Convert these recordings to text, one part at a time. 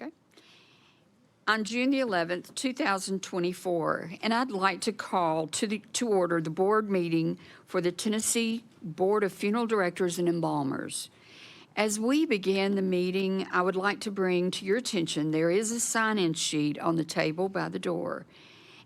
Okay. On June the 11th, 2024, and I'd like to call to order the board meeting for the Tennessee Board of Funeral Directors and Embalmers. As we begin the meeting, I would like to bring to your attention there is a sign-in sheet on the table by the door.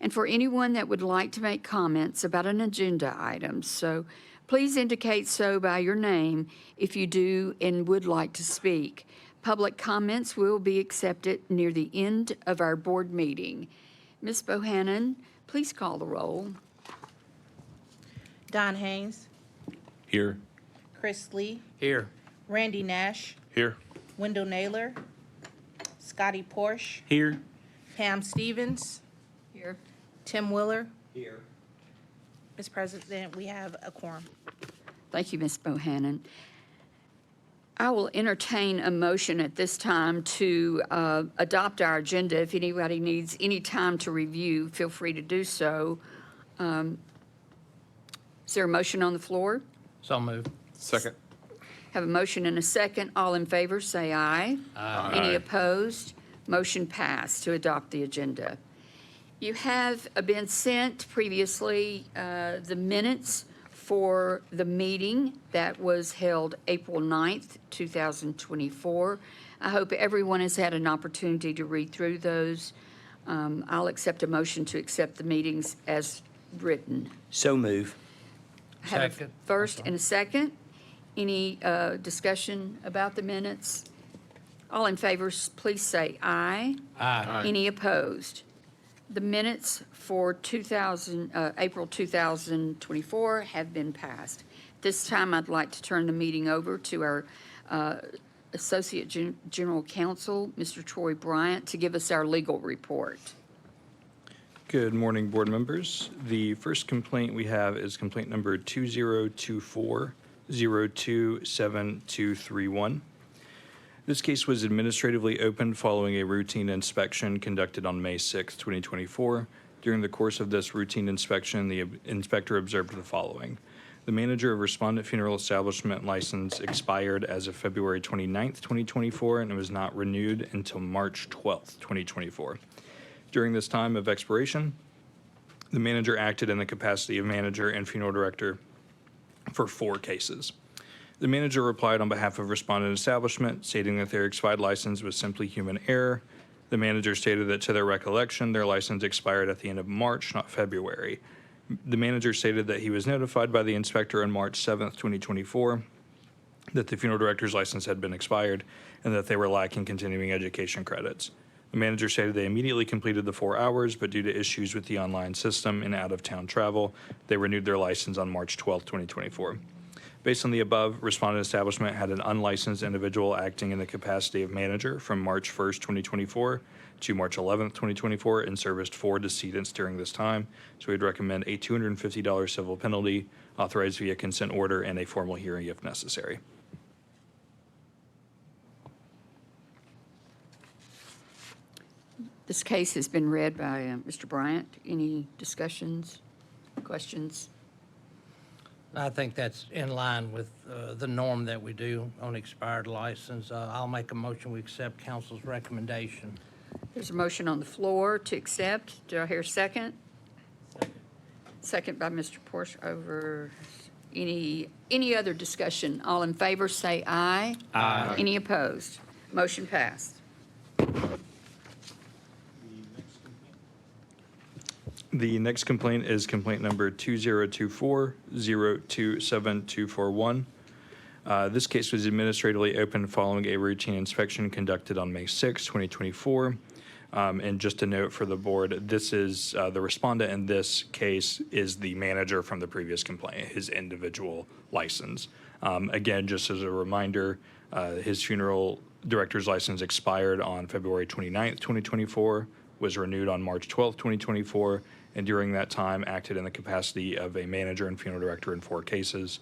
And for anyone that would like to make comments about an agenda item, so please indicate so by your name if you do and would like to speak. Public comments will be accepted near the end of our board meeting. Ms. Bohannon, please call the roll. Don Haynes, Here. Chris Lee, Here. Randy Nash, Here. Wendell Naylor, Scotty Porsche, Here. Pam Stevens, Here. Tim Willer. Here. Ms. President, we have a quorum. Thank you, Ms. Bohannon. I will entertain a motion at this time to adopt our agenda. If anybody needs any time to review, feel free to do so. Is there a motion on the floor? So moved. Second. Have a motion and a second. All in favor, say aye. Aye. Any opposed? Motion passed to adopt the agenda. You have been sent previously the minutes for the meeting that was held April 9th, 2024. I hope everyone has had an opportunity to read through those. I'll accept a motion to accept the meetings as written. So move. Have a Second. first and a second. Any discussion about the minutes? All in favor, please say aye. Aye. Any opposed? The minutes for April 2024 have been passed. This time, I'd like to turn the meeting over to our Associate General Counsel, Mr. Troy Bryant, to give us our legal report. Good morning, board members. The first complaint we have is complaint number 2024-027231. This case was administratively opened following a routine inspection conducted on May 6, 2024. During the course of this routine inspection, the inspector observed the following. The manager of Respondent Funeral Establishment license expired as of February 29, 2024, and it was not renewed until March 12, 2024. During this time of expiration, the manager acted in the capacity of manager and funeral director for 4 cases. The manager replied on behalf of Respondent Establishment, stating that their expired license was simply human error. The manager stated that to their recollection, their license expired at the end of March, not February. The manager stated that he was notified by the inspector on March 7th, 2024, that the funeral director's license had been expired and that they were lacking continuing education credits. The manager stated they immediately completed the 4 hours, but due to issues with the online system and out-of-town travel, they renewed their license on March 12, 2024. Based on the above, Respondent Establishment had an unlicensed individual acting in the capacity of manager from March 1st, 2024 to March 11th, 2024, and serviced 4 decedents during this time. So we'd recommend a $250 civil penalty authorized via consent order and a formal hearing if necessary. This case has been read by Mr. Bryant. Any discussions, questions? I think that's in line with the norm that we do on expired license. I'll make a motion, we accept council's recommendation. There's a motion on the floor to accept. Do I hear a second? Second by Mr. Porsche. Over any other discussion? All in favor say aye. Aye. Any opposed? Motion passed. The next complaint is complaint number 2024-027241. This case was administratively opened following a routine inspection conducted on May 6, 2024. And just a note for the board, this is the respondent in this case is the manager from the previous complaint, his individual license. Again, just as a reminder, his funeral director's license expired on February 29th, 2024, was renewed on March 12th, 2024, and during that time acted in the capacity of a manager and funeral director in 4 cases.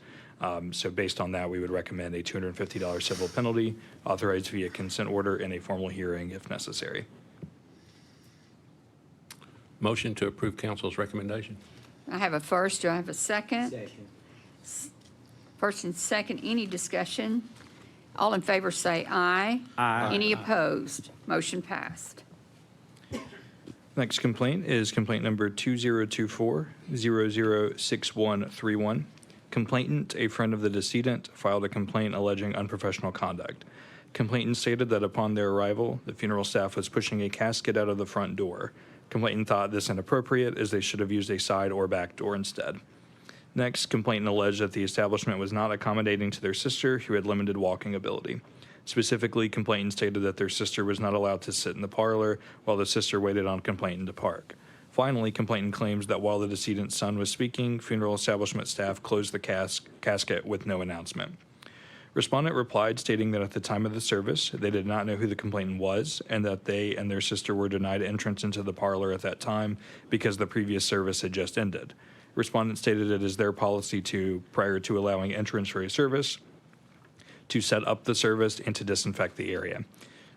So based on that, we would recommend a $250 civil penalty authorized via consent order and a formal hearing if necessary. Motion to approve council's recommendation. I have a first. Do I have a second? First and second. Any discussion? All in favor say aye. Aye. Any opposed? Motion passed. Next complaint is complaint number 2024-006131. Complainant, a friend of the decedent, filed a complaint alleging unprofessional conduct. Complainant stated that upon their arrival, the funeral staff was pushing a casket out of the front door. Complainant thought this inappropriate as they should have used a side or back door instead. Next, complainant alleged that the establishment was not accommodating to their sister, who had limited walking ability. Specifically, complainant stated that their sister was not allowed to sit in the parlor while the sister waited on complainant to park. Finally, complainant claims that while the decedent's son was speaking, funeral establishment staff closed the casket with no announcement. Respondent replied stating that at the time of the service, they did not know who the complainant was and that they and their sister were denied entrance into the parlor at that time because the previous service had just ended. Respondent stated it is their policy to, prior to allowing entrance for a service, to set up the service and to disinfect the area.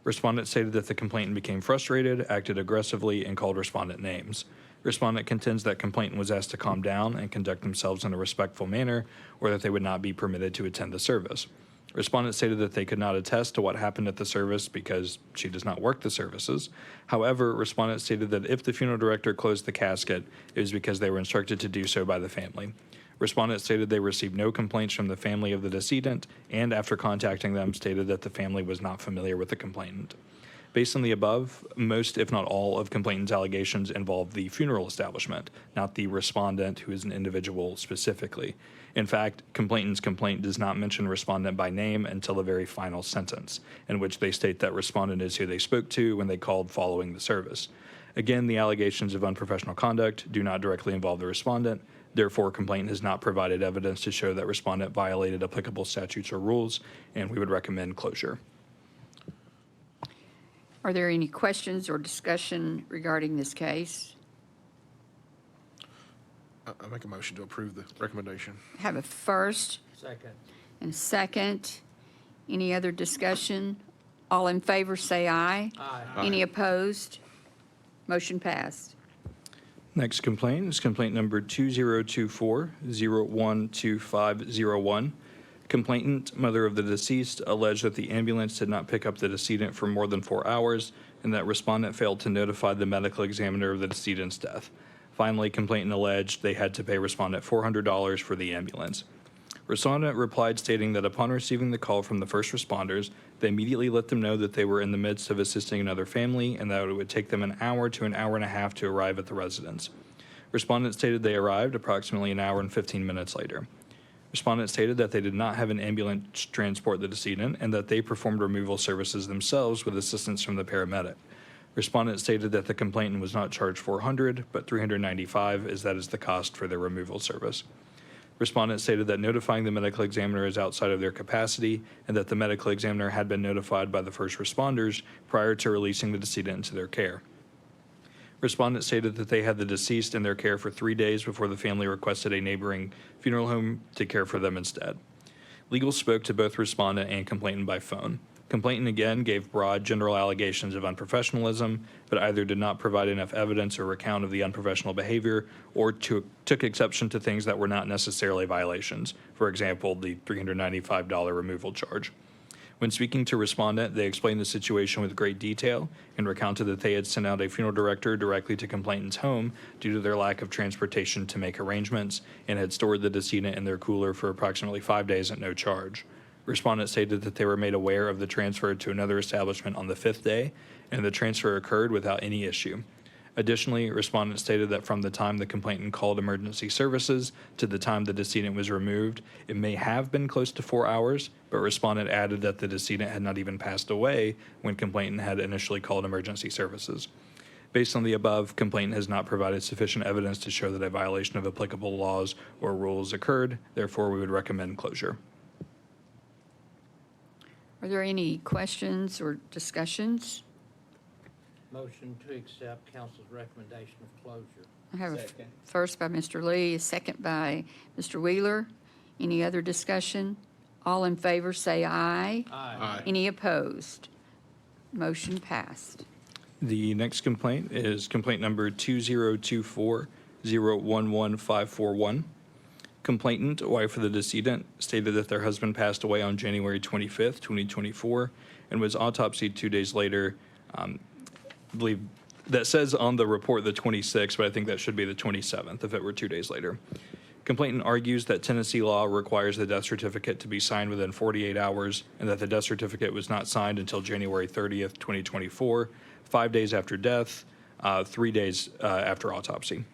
Respondent stated that the complainant became frustrated, acted aggressively, and called respondent names. Respondent contends that complainant was asked to calm down and conduct themselves in a respectful manner, or that they would not be permitted to attend the service. Respondent stated that they could not attest to what happened at the service because she does not work the services. However, respondent stated that if the funeral director closed the casket, it was because they were instructed to do so by the family. Respondent stated they received no complaints from the family of the decedent, and after contacting them, stated that the family was not familiar with the complainant. Based on the above, most, if not all, of complainant's allegations involve the funeral establishment, not the respondent, who is an individual specifically. In fact, complainant's complaint does not mention respondent by name until the very final sentence, in which they state that respondent is who they spoke to when they called following the service. Again, the allegations of unprofessional conduct do not directly involve the respondent. Therefore, complainant has not provided evidence to show that respondent violated applicable statutes or rules, and we would recommend closure. Are there any questions or discussion regarding this case? I make a motion to approve the recommendation. Have a first Second. and a second. Any other discussion? All in favor say aye. Aye. Any opposed? Motion passed. Next complaint is complaint number 2024-012501. Complainant, mother of the deceased, alleged that the ambulance did not pick up the decedent for more than 4 hours and that respondent failed to notify the medical examiner of the decedent's death. Finally, complainant alleged they had to pay respondent $400 for the ambulance. Respondent replied stating that upon receiving the call from the first responders, they immediately let them know that they were in the midst of assisting another family and that it would take them an hour to an hour and a half to arrive at the residence. Respondent stated they arrived approximately an hour and 15 minutes later. Respondent stated that they did not have an ambulance transport the decedent and that they performed removal services themselves with assistance from the paramedic. Respondent stated that the complainant was not charged $400, but $395, as that is the cost for their removal service. Respondent stated that notifying the medical examiner is outside of their capacity and that the medical examiner had been notified by the first responders prior to releasing the decedent into their care. Respondent stated that they had the deceased in their care for 3 days before the family requested a neighboring funeral home to care for them instead. Legal spoke to both respondent and complainant by phone. Complainant again gave broad general allegations of unprofessionalism, but either did not provide enough evidence or recount of the unprofessional behavior or took exception to things that were not necessarily violations, for example, the $395 removal charge. When speaking to respondent, they explained the situation with great detail and recounted that they had sent out a funeral director directly to complainant's home due to their lack of transportation to make arrangements and had stored the decedent in their cooler for approximately 5 days at no charge. Respondent stated that they were made aware of the transfer to another establishment on the 5th day, and the transfer occurred without any issue. Additionally, respondent stated that from the time the complainant called emergency services to the time the decedent was removed, it may have been close to 4 hours, but respondent added that the decedent had not even passed away when complainant had initially called emergency services. Based on the above, complainant has not provided sufficient evidence to show that a violation of applicable laws or rules occurred. Therefore, we would recommend closure. Are there any questions or discussions? Motion to accept council's recommendation of closure. I have a first by Mr. Lee, a second by Mr. Wheeler. Any other discussion? All in favor say aye. Aye. Any opposed? Motion passed. The next complaint is complaint number 2024-011541. Complainant, wife of the decedent, stated that their husband passed away on January 25th, 2024, and was autopsied 2 days later. I believe that says on the report the 26th, but I think that should be the 27th if it were 2 days later. Complainant argues that Tennessee law requires the death certificate to be signed within 48 hours and that the death certificate was not signed until January 30th, 2024, 5 days after death, 3 days after autopsy.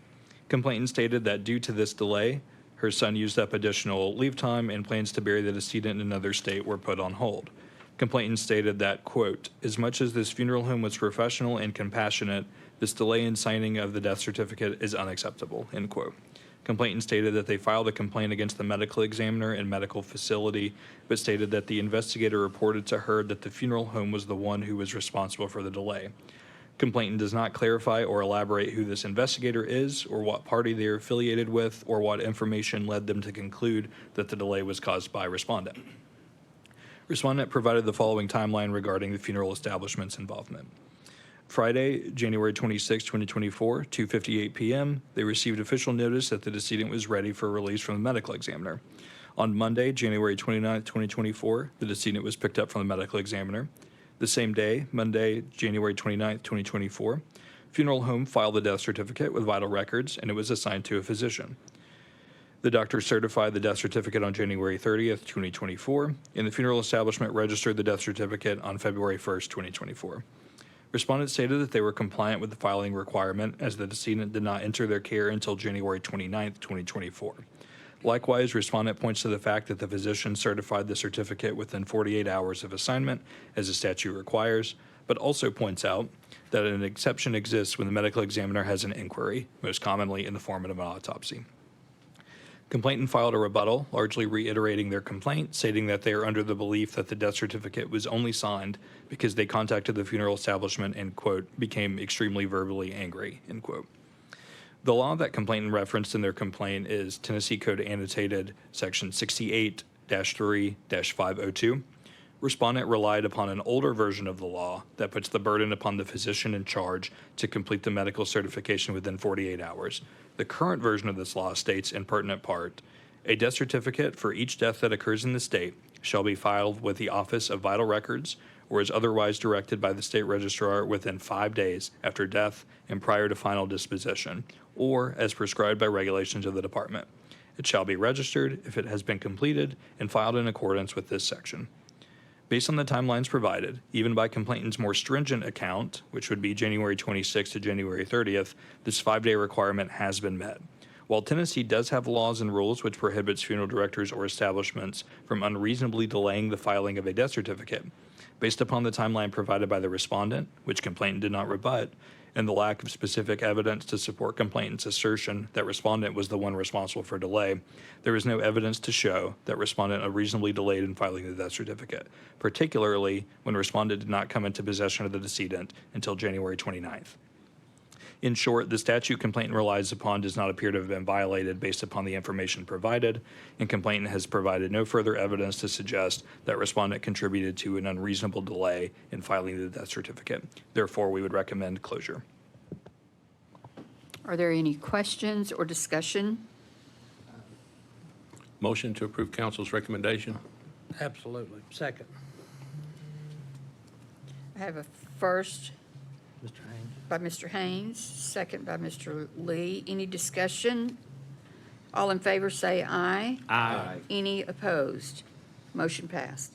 Complainant stated that due to this delay, her son used up additional leave time and plans to bury the decedent in another state were put on hold. Complainant stated that, quote, as much as this funeral home was professional and compassionate, this delay in signing of the death certificate is unacceptable, end quote. Complainant stated that they filed a complaint against the medical examiner and medical facility, but stated that the investigator reported to her that the funeral home was the one who was responsible for the delay. Complainant does not clarify or elaborate who this investigator is, or what party they are affiliated with, or what information led them to conclude that the delay was caused by respondent. Respondent provided the following timeline regarding the funeral establishment's involvement. Friday, January 26, 2024, 2:58 p.m., they received official notice that the decedent was ready for release from the medical examiner. On Monday, January 29, 2024, the decedent was picked up from the medical examiner. The same day, Monday, January 29, 2024, funeral home filed the death certificate with vital records, and it was assigned to a physician. The doctor certified the death certificate on January 30th, 2024, and the funeral establishment registered the death certificate on February 1st, 2024. Respondents stated that they were compliant with the filing requirement as the decedent did not enter their care until January 29th, 2024. Likewise, respondent points to the fact that the physician certified the certificate within 48 hours of assignment, as the statute requires, but also points out that an exception exists when the medical examiner has an inquiry, most commonly in the form of an autopsy. Complainant filed a rebuttal, largely reiterating their complaint, stating that they are under the belief that the death certificate was only signed because they contacted the funeral establishment and, quote, became extremely verbally angry, end quote. The law that complainant referenced in their complaint is Tennessee Code Annotated Section 68-3-502. Respondent relied upon an older version of the law that puts the burden upon the physician in charge to complete the medical certification within 48 hours. The current version of this law states in pertinent part, a death certificate for each death that occurs in the state shall be filed with the Office of Vital Records or is otherwise directed by the state registrar within 5 days after death and prior to final disposition, or as prescribed by regulations of the department. It shall be registered if it has been completed and filed in accordance with this section. Based on the timelines provided, even by complainant's more stringent account, which would be January 26th to January 30th, this 5-day requirement has been met. While Tennessee does have laws and rules which prohibits funeral directors or establishments from unreasonably delaying the filing of a death certificate, based upon the timeline provided by the respondent, which complainant did not rebut, and the lack of specific evidence to support complainant's assertion that respondent was the one responsible for delay, there is no evidence to show that respondent unreasonably delayed in filing the death certificate, particularly when respondent did not come into possession of the decedent until January 29th. In short, the statute complainant relies upon does not appear to have been violated based upon the information provided, and complainant has provided no further evidence to suggest that respondent contributed to an unreasonable delay in filing the death certificate. Therefore, we would recommend closure. Are there any questions or discussion? Motion to approve council's recommendation. Absolutely. Second. I have a first Mr. Haynes. by Mr. Haynes, second by Mr. Lee. Any discussion? All in favor say aye. Aye. Any opposed? Motion passed.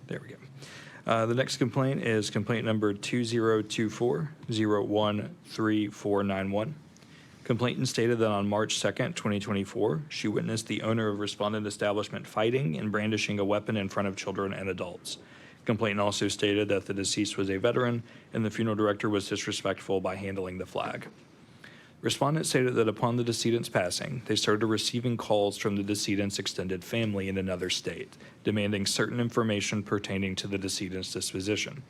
There we go. The next complaint is complaint number 2024-013491. Complainant stated that on March 2nd, 2024, she witnessed the owner of respondent establishment fighting and brandishing a weapon in front of children and adults. Complainant also stated that the deceased was a veteran and the funeral director was disrespectful by handling the flag. Respondent stated that upon the decedent's passing, they started receiving calls from the decedent's extended family in another state, demanding certain information pertaining to the decedent's disposition.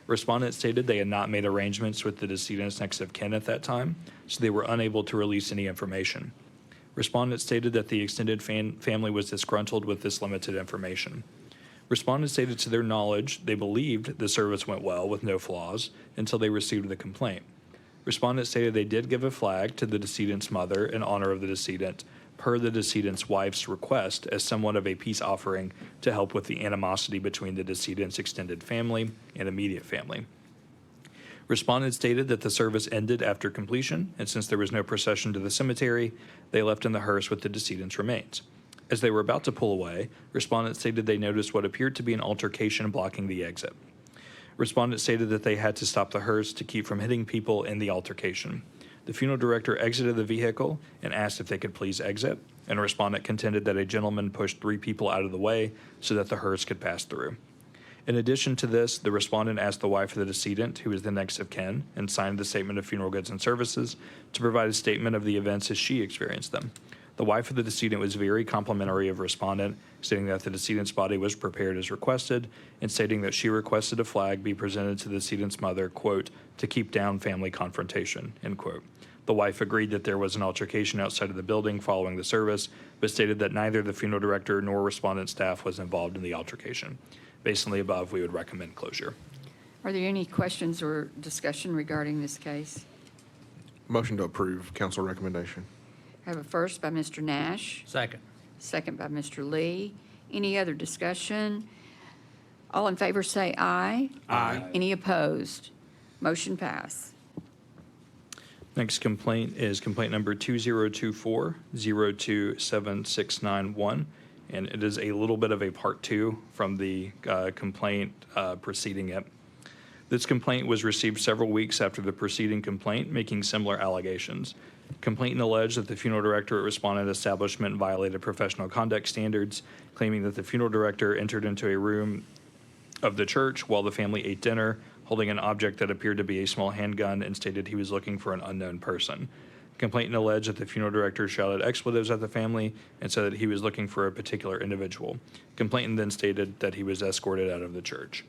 Respondent stated they had not made arrangements with the decedent's next of kin at that time, so they were unable to release any information. Respondent stated that the extended family was disgruntled with this limited information. Respondent stated to their knowledge they believed the service went well with no flaws until they received the complaint. Respondent stated they did give a flag to the decedent's mother in honor of the decedent, per the decedent's wife's request, as somewhat of a peace offering to help with the animosity between the decedent's extended family and immediate family. Respondent stated that the service ended after completion, and since there was no procession to the cemetery, they left in the hearse with the decedent's remains. As they were about to pull away, respondent stated they noticed what appeared to be an altercation blocking the exit. Respondent stated that they had to stop the hearse to keep from hitting people in the altercation. The funeral director exited the vehicle and asked if they could please exit, and respondent contended that a gentleman pushed 3 people out of the way so that the hearse could pass through. In addition to this, the respondent asked the wife of the decedent, who is the next of kin, and signed the Statement of Funeral Goods and Services, to provide a statement of the events as she experienced them. The wife of the decedent was very complimentary of respondent, stating that the decedent's body was prepared as requested, and stating that she requested a flag be presented to the decedent's mother, quote, to keep down family confrontation, end quote. The wife agreed that there was an altercation outside of the building following the service, but stated that neither the funeral director nor respondent staff was involved in the altercation. Based on the above, we would recommend closure. Are there any questions or discussion regarding this case? Motion to approve council recommendation. I have a first by Mr. Nash, Second. second by Mr. Lee. Any other discussion? All in favor say aye. Aye. Any opposed? Motion pass. Next complaint is complaint number 2024-027691, and it is a little bit of a part 2 from the complaint preceding it. This complaint was received several weeks after the preceding complaint, making similar allegations. Complainant alleged that the funeral director at respondent establishment violated professional conduct standards, claiming that the funeral director entered into a room of the church while the family ate dinner, holding an object that appeared to be a small handgun, and stated he was looking for an unknown person. Complainant alleged that the funeral director shouted expletives at the family and said that he was looking for a particular individual. Complainant then stated that he was escorted out of the church.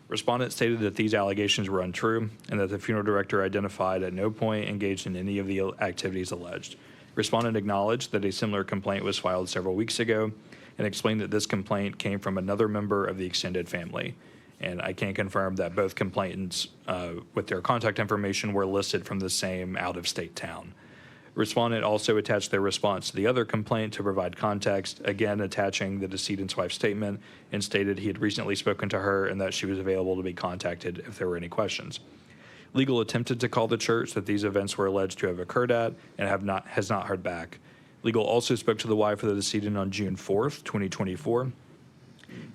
Respondent stated that these allegations were untrue and that the funeral director identified at no point engaged in any of the activities alleged. Respondent acknowledged that a similar complaint was filed several weeks ago and explained that this complaint came from another member of the extended family. And I can confirm that both complainants with their contact information were listed from the same out-of-state town. Respondent also attached their response to the other complaint to provide context, again attaching the decedent's wife's statement, and stated he had recently spoken to her and that she was available to be contacted if there were any questions. Legal attempted to call the church that these events were alleged to have occurred at and has not heard back. Legal also spoke to the wife of the decedent on June 4th, 2024,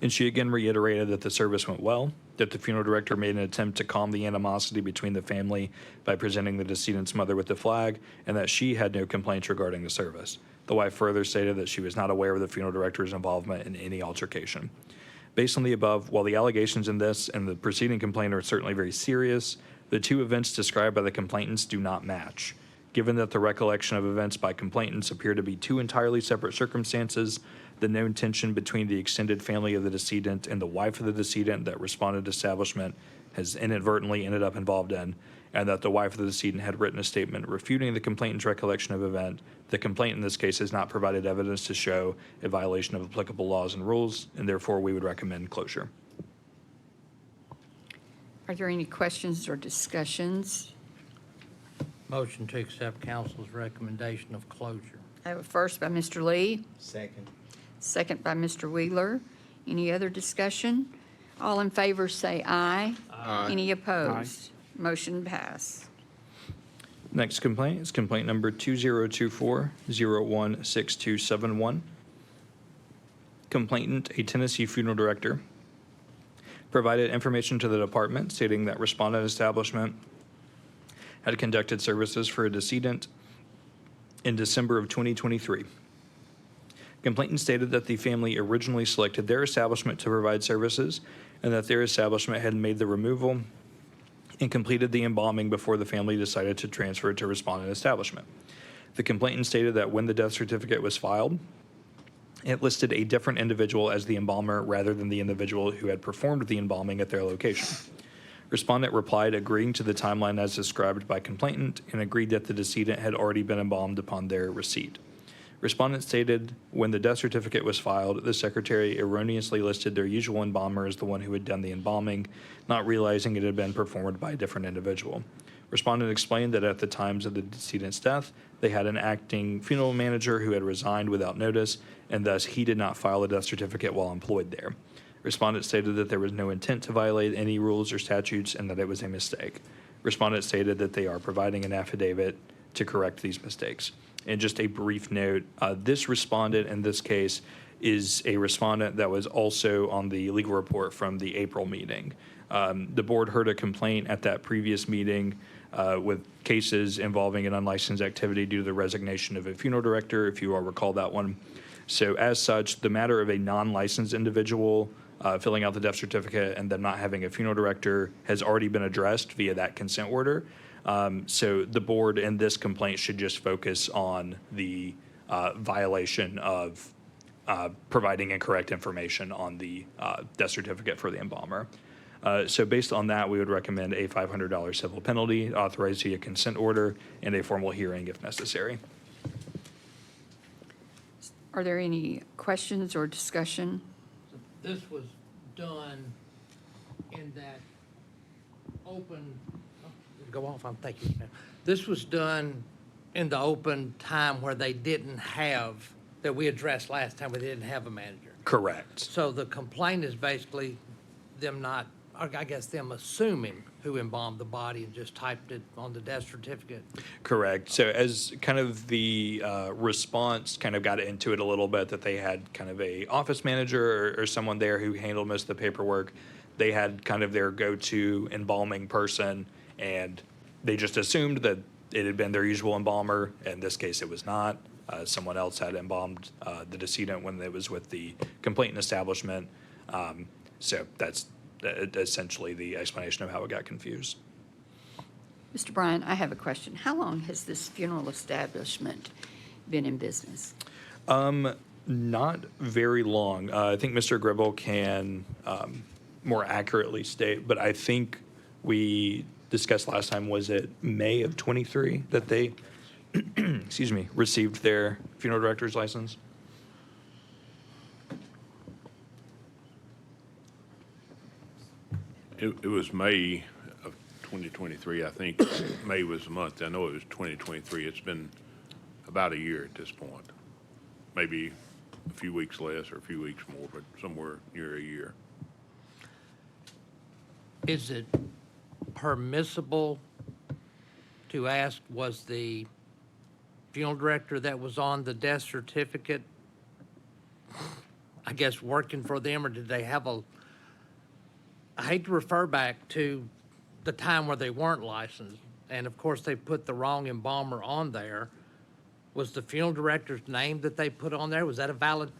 and she again reiterated that the service went well, that the funeral director made an attempt to calm the animosity between the family by presenting the decedent's mother with the flag, and that she had no complaints regarding the service. The wife further stated that she was not aware of the funeral director's involvement in any altercation. Based on the above, while the allegations in this and the preceding complaint are certainly very serious, the two events described by the complainants do not match. Given that the recollection of events by complainants appear to be two entirely separate circumstances, the known tension between the extended family of the decedent and the wife of the decedent that responded establishment has inadvertently ended up involved in, and that the wife of the decedent had written a statement refuting the complainant's recollection of event, the complainant in this case has not provided evidence to show a violation of applicable laws and rules, and therefore we would recommend closure. Are there any questions or discussions? Motion to accept council's recommendation of closure. I have a first by Mr. Lee, Second. second by Mr. Wheeler. Any other discussion? All in favor say aye. Aye. Any opposed? Motion pass. Next complaint is complaint number 2024-016271. Complainant, a Tennessee funeral director, provided information to the department stating that respondent establishment had conducted services for a decedent in December of 2023. Complainant stated that the family originally selected their establishment to provide services and that their establishment had made the removal and completed the embalming before the family decided to transfer it to respondent establishment. The complainant stated that when the death certificate was filed, it listed a different individual as the embalmer rather than the individual who had performed the embalming at their location. Respondent replied agreeing to the timeline as described by complainant and agreed that the decedent had already been embalmed upon their receipt. Respondent stated when the death certificate was filed, the secretary erroneously listed their usual embalmer as the one who had done the embalming, not realizing it had been performed by a different individual. Respondent explained that at the times of the decedent's death, they had an acting funeral manager who had resigned without notice, and thus he did not file a death certificate while employed there. Respondent stated that there was no intent to violate any rules or statutes and that it was a mistake. Respondent stated that they are providing an affidavit to correct these mistakes. And just a brief note, this respondent in this case is a respondent that was also on the legal report from the April meeting. The board heard a complaint at that previous meeting with cases involving an unlicensed activity due to the resignation of a funeral director, if you all recall that one. So as such, the matter of a non-licensed individual filling out the death certificate and them not having a funeral director has already been addressed via that consent order. So the board in this complaint should just focus on the violation of providing incorrect information on the death certificate for the embalmer. So based on that, we would recommend a $500 civil penalty authorized via consent order and a formal hearing if necessary. Are there any questions or discussion? This was done in that open, go off, I'm thinking. This was done in the open time where they didn't have, that we addressed last time, we didn't have a manager. Correct. So the complaint is basically them not, or I guess them assuming who embalmed the body and just typed it on the death certificate. Correct. So as kind of the response kind of got into it a little bit, that they had kind of a office manager or someone there who handled most of the paperwork. They had kind of their go-to embalming person, and they just assumed that it had been their usual embalmer. In this case, it was not. Someone else had embalmed the decedent when it was with the complainant establishment. So that's essentially the explanation of how it got confused. Mr. Bryant, I have a question. How long has this funeral establishment been in business? Not very long. I think Mr. Gribble can more accurately state, but I think we discussed last time, was it May of 23 that they, excuse me, received their funeral director's license? It was May of 2023, I think. May was the month. I know it was 2023. It's been about a year at this point. Maybe a few weeks less or a few weeks more, but somewhere near a year. Is it permissible to ask, was the funeral director that was on the death certificate, I guess, working for them, or did they have I hate to refer back to the time where they weren't licensed, and of course, they put the wrong embalmer on there. Was the funeral director's name that they put on there, was that a valid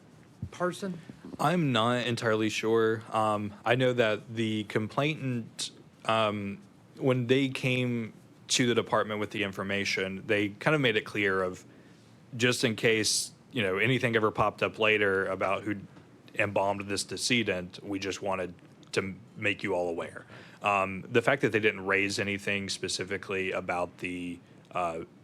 person? I'm not entirely sure. I know that the complainant, when they came to the department with the information, they kind of made it clear of, just in case, you know, anything ever popped up later about who embalmed this decedent, we just wanted to make you all aware. The fact that they didn't raise anything specifically about the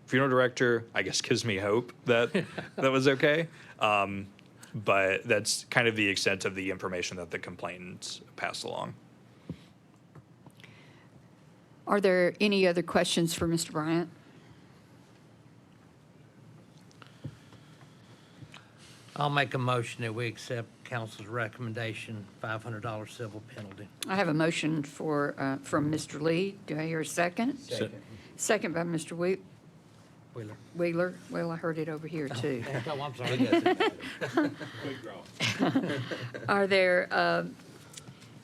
funeral director, I guess, gives me hope that that was okay. But that's kind of the extent of the information that the complainants passed along. Are there any other questions for Mr. Bryant? I'll make a motion that we accept council's recommendation, $500 civil penalty. I have a motion for, from Mr. Lee. Do I hear a second? Second by Mr. Wheeler. Wheeler. Well, I heard it over here, too. Oh, I'm sorry. Are there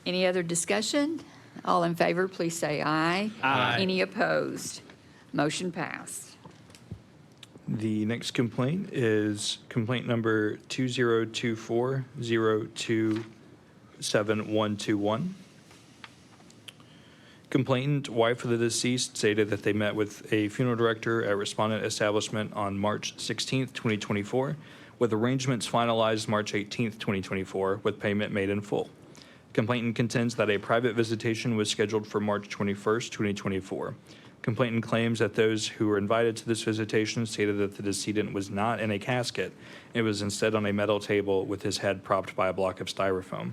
any other discussion? All in favor, please say aye. Aye. Any opposed? Motion passed. The next complaint is complaint number 2024-027121. Complainant, wife of the deceased, stated that they met with a funeral director at respondent establishment on March 16th, 2024, with arrangements finalized March 18th, 2024, with payment made in full. Complainant contends that a private visitation was scheduled for March 21st, 2024. Complainant claims that those who were invited to this visitation stated that the decedent was not in a casket. It was instead on a metal table with his head propped by a block of styrofoam.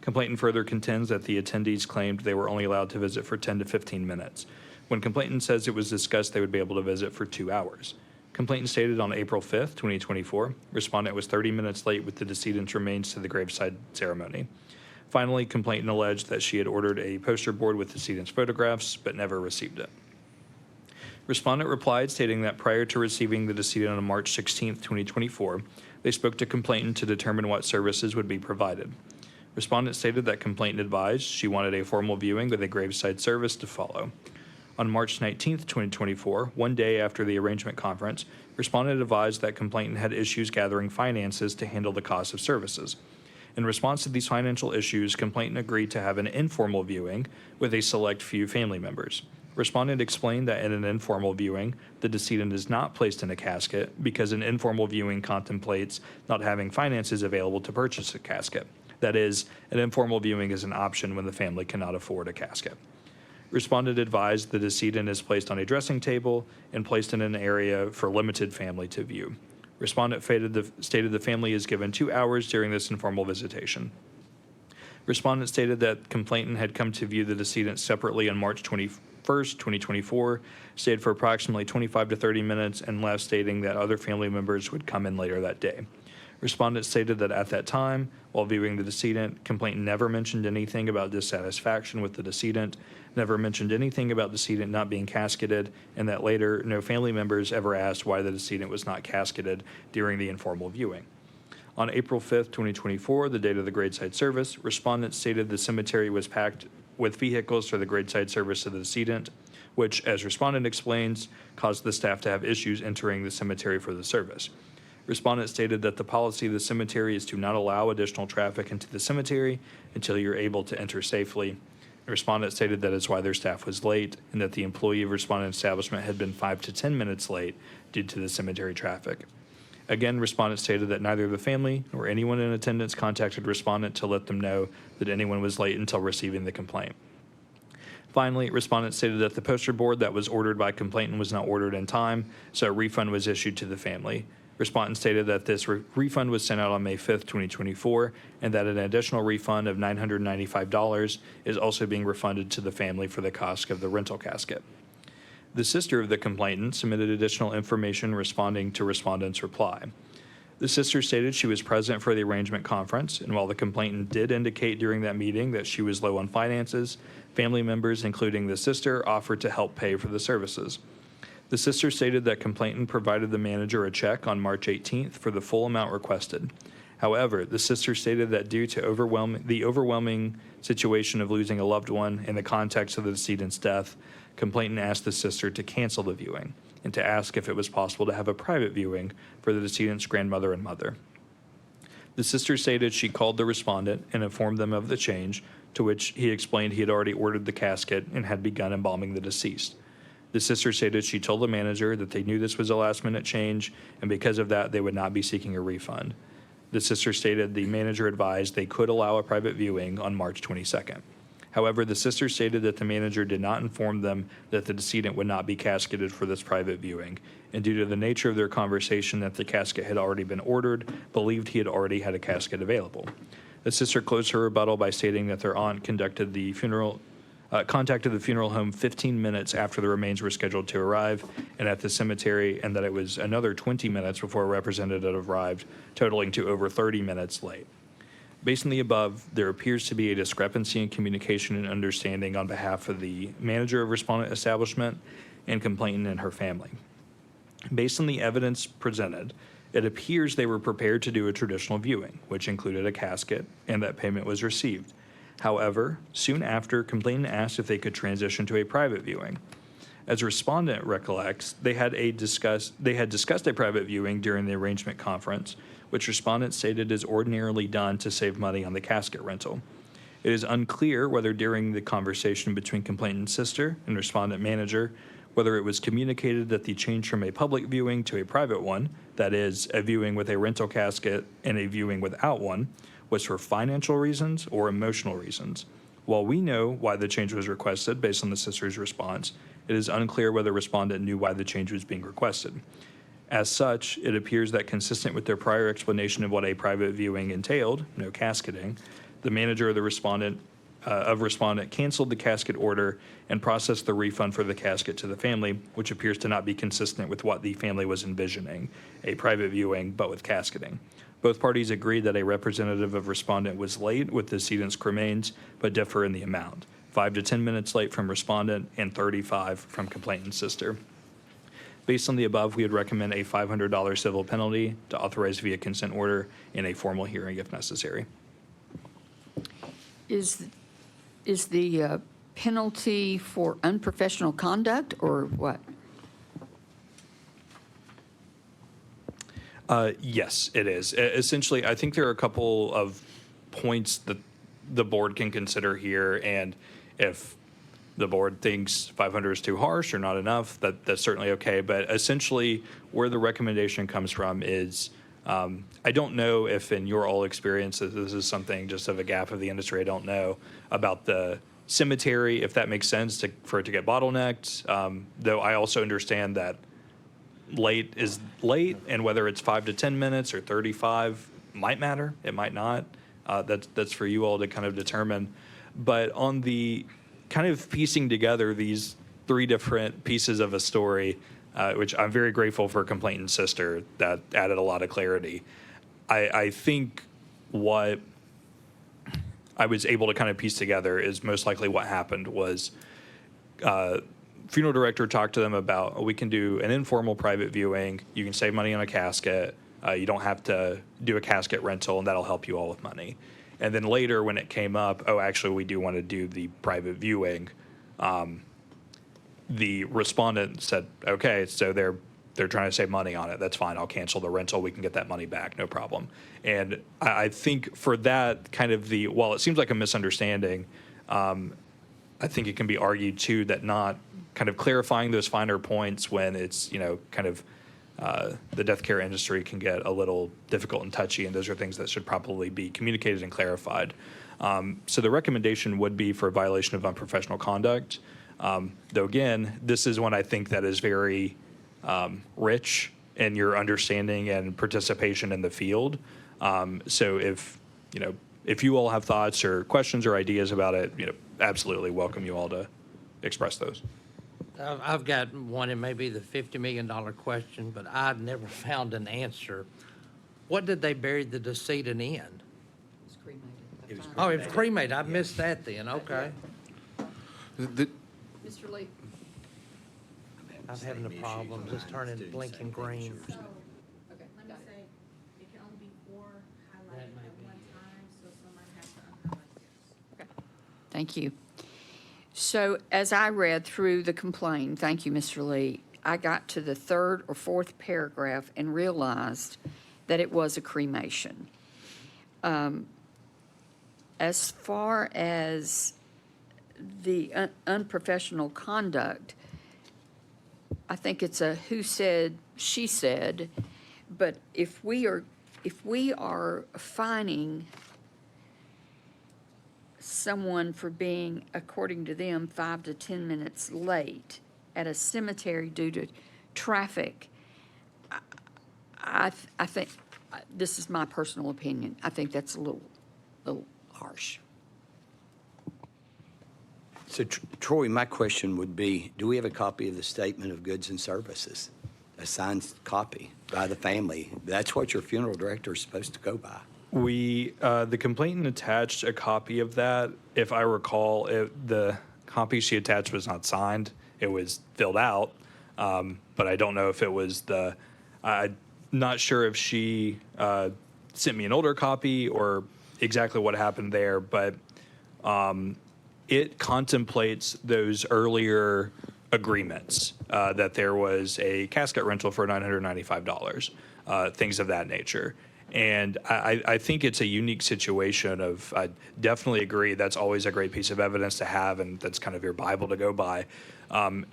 Complainant further contends that the attendees claimed they were only allowed to visit for 10 to 15 minutes. When complainant says it was discussed they would be able to visit for 2 hours. Complainant stated on April 5th, 2024, respondent was 30 minutes late with the decedent's remains to the graveside ceremony. Finally, complainant alleged that she had ordered a poster board with decedent's photographs but never received it. Respondent replied stating that prior to receiving the decedent on March 16, 2024, they spoke to complainant to determine what services would be provided. Respondent stated that complainant advised she wanted a formal viewing with a graveside service to follow. On March 19, 2024, one day after the arrangement conference, respondent advised that complainant had issues gathering finances to handle the cost of services. In response to these financial issues, complainant agreed to have an informal viewing with a select few family members. Respondent explained that in an informal viewing, the decedent is not placed in a casket because an informal viewing contemplates not having finances available to purchase a casket. That is, an informal viewing is an option when the family cannot afford a casket. Respondent advised the decedent is placed on a dressing table and placed in an area for limited family to view. Respondent stated the family is given 2 hours during this informal visitation. Respondent stated that complainant had come to view the decedent separately on March 21st, 2024, stayed for approximately 25 to 30 minutes, and left stating that other family members would come in later that day. Respondent stated that at that time, while viewing the decedent, complainant never mentioned anything about dissatisfaction with the decedent, never mentioned anything about decedent not being casketed, and that later, no family members ever asked why the decedent was not casketed during the informal viewing. On April 5th, 2024, the date of the graveside service, respondent stated the cemetery was packed with vehicles for the graveside service of the decedent, which, as respondent explains, caused the staff to have issues entering the cemetery for the service. Respondent stated that the policy of the cemetery is to not allow additional traffic into the cemetery until you're able to enter safely. Respondent stated that is why their staff was late and that the employee of respondent establishment had been 5 to 10 minutes late due to the cemetery traffic. Again, respondent stated that neither the family nor anyone in attendance contacted respondent to let them know that anyone was late until receiving the complaint. Finally, respondent stated that the poster board that was ordered by complainant was not ordered in time, so a refund was issued to the family. Respondent stated that this refund was sent out on May 5th, 2024, and that an additional refund of $995 is also being refunded to the family for the cost of the rental casket. The sister of the complainant submitted additional information responding to respondent's reply. The sister stated she was present for the arrangement conference, and while the complainant did indicate during that meeting that she was low on finances, family members, including the sister, offered to help pay for the services. The sister stated that complainant provided the manager a check on March 18th for the full amount requested. However, the sister stated that due to the overwhelming situation of losing a loved one in the context of the decedent's death, complainant asked the sister to cancel the viewing and to ask if it was possible to have a private viewing for the decedent's grandmother and mother. The sister stated she called the respondent and informed them of the change, to which he explained he had already ordered the casket and had begun embalming the deceased. The sister stated she told the manager that they knew this was a last-minute change, and because of that, they would not be seeking a refund. The sister stated the manager advised they could allow a private viewing on March 22nd. However, the sister stated that the manager did not inform them that the decedent would not be casketed for this private viewing, and due to the nature of their conversation that the casket had already been ordered, believed he had already had a casket available. The sister closed her rebuttal by stating that their aunt contacted the funeral home 15 minutes after the remains were scheduled to arrive and at the cemetery, and that it was another 20 minutes before a representative arrived, totaling to over 30 minutes late. Based on the above, there appears to be a discrepancy in communication and understanding on behalf of the manager of respondent establishment and complainant and her family. Based on the evidence presented, it appears they were prepared to do a traditional viewing, which included a casket, and that payment was received. However, soon after, complainant asked if they could transition to a private viewing. As respondent recollects, they had discussed a private viewing during the arrangement conference, which respondent stated is ordinarily done to save money on the casket rental. It is unclear whether during the conversation between complainant's sister and respondent manager, whether it was communicated that the change from a public viewing to a private one, that is, a viewing with a rental casket and a viewing without one, was for financial reasons or emotional reasons. While we know why the change was requested based on the sister's response, it is unclear whether respondent knew why the change was being requested. As such, it appears that consistent with their prior explanation of what a private viewing entailed, no casketing, the manager of the respondent of respondent canceled the casket order and processed the refund for the casket to the family, which appears to not be consistent with what the family was envisioning, a private viewing, but with casketing. Both parties agreed that a representative of respondent was late with the decedent's cremains, but differ in the amount, 5 to 10 minutes late from respondent and 35 from complainant's sister. Based on the above, we would recommend a $500 civil penalty to authorize via consent order and a formal hearing if necessary. Is the penalty for unprofessional conduct or what? Yes, it is. Essentially, I think there are a couple of points that the board can consider here, and if the board thinks 500 is too harsh or not enough, that's certainly okay. But essentially, where the recommendation comes from is, I don't know if in your all experience, this is something just of a gap of the industry, I don't know about the cemetery, if that makes sense for it to get bottlenecked. Though I also understand that late is late, and whether it's 5 to 10 minutes or 35 might matter, it might not. That's for you all to kind of determine. But on the kind of piecing together these three different pieces of a story, which I'm very grateful for complainant's sister, that added a lot of clarity. I think what I was able to kind of piece together is most likely what happened was funeral director talked to them about, we can do an informal private viewing. You can save money on a casket. You don't have to do a casket rental, and that'll help you all with money. And then later when it came up, actually, we do want to do the private viewing. The respondent said, okay, so they're trying to save money on it. That's fine. I'll cancel the rental. We can get that money back. No problem. And I think for that kind of while it seems like a misunderstanding, I think it can be argued too that not kind of clarifying those finer points when it's, kind of the death care industry can get a little difficult and touchy, and those are things that should probably be communicated and clarified. So the recommendation would be for a violation of unprofessional conduct. Though again, this is one I think that is very rich in your understanding and participation in the field. So if you all have thoughts or questions or ideas about it, absolutely welcome you all to express those. I've got one, and maybe the $50 million question, but I've never found an answer. What did they bury the decedent in? Oh, it was cremated. I missed that then. Okay. The- Mr. Lee? I'm having a problem. Just turning blinking green. Okay, Let me say, it can only be 4 highlighted at one time, so someone has to unhighlight theirs. Thank you. So as I read through the complaint, thank you, Mr. Lee, I got to the 3rd or 4th paragraph and realized that it was a cremation. As far as the unprofessional conduct, I think it's a who said, she said, but if we are fining someone for being, according to them, 5 to 10 minutes late at a cemetery due to traffic, I think, this is my personal opinion, I think that's a little harsh. So Troy, my question would be, do we have a copy of the statement of goods and services? A signed copy by the family? That's what your funeral director is supposed to go by. The complainant attached a copy of that. If I recall, the copy she attached was not signed. It was filled out, but I don't know if it was I'm not sure if she sent me an older copy or exactly what happened there, but it contemplates those earlier agreements, that there was a casket rental for $995, things of that nature. And I think it's a unique situation I definitely agree that's always a great piece of evidence to have, and that's kind of your Bible to go by.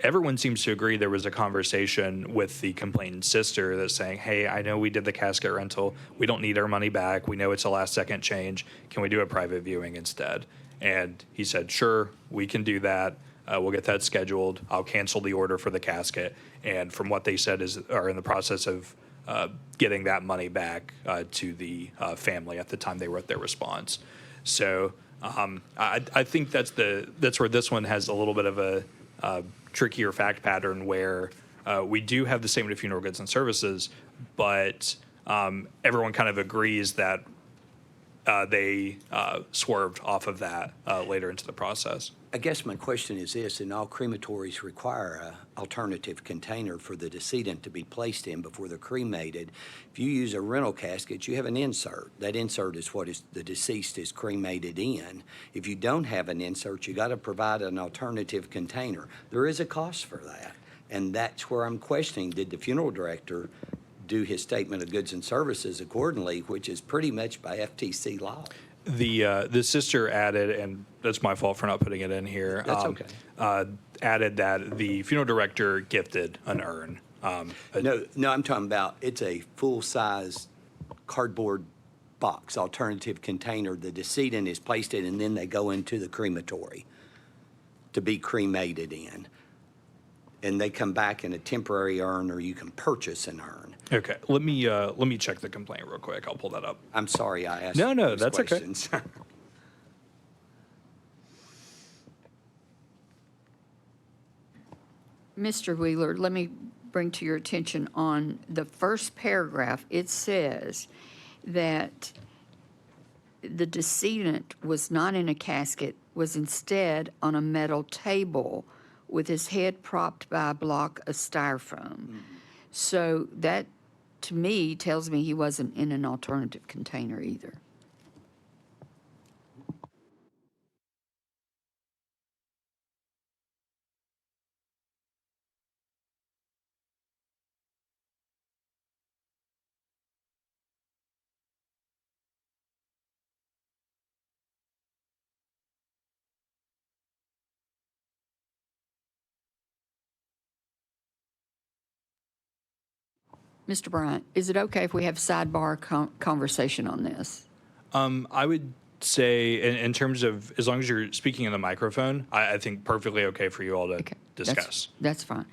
Everyone seems to agree there was a conversation with the complainant's sister that's saying, hey, I know we did the casket rental. We don't need our money back. We know it's a last second change. Can we do a private viewing instead? And he said, sure, we can do that. We'll get that scheduled. I'll cancel the order for the casket. And from what they said are in the process of getting that money back to the family at the time they wrote their response. So I think that's where this one has a little bit of a trickier fact pattern where we do have the statement of funeral goods and services, but everyone kind of agrees that they swerved off of that later into the process. I guess my question is this, and all crematories require a alternative container for the decedent to be placed in before they're cremated. If you use a rental casket, you have an insert. That insert is what is the deceased is cremated in. If you don't have an insert, you got to provide an alternative container. There is a cost for that. And that's where I'm questioning, did the funeral director do his statement of goods and services accordingly, which is pretty much by FTC law? The sister added, and that's my fault for not putting it in here. That's okay. Added that the funeral director gifted an urn. No, I'm talking about, it's a full-size cardboard box, alternative container. The decedent is placed in, and then they go into the crematory to be cremated in. And they come back in a temporary urn, or you can purchase an urn. Okay, let me check the complaint real quick. I'll pull that up. I'm sorry I asked No, those that's okay. questions. Mr. Wheeler, let me bring to your attention on the first paragraph. It says that the decedent was not in a casket, was instead on a metal table with his head propped by a block of styrofoam. So that, to me, tells me he wasn't in an alternative container either. Mr. Bryant, is it okay if we have sidebar conversation on this? I would say, in terms of, as long as you're speaking in the microphone, I think perfectly okay for you all to Okay, discuss. That's fine.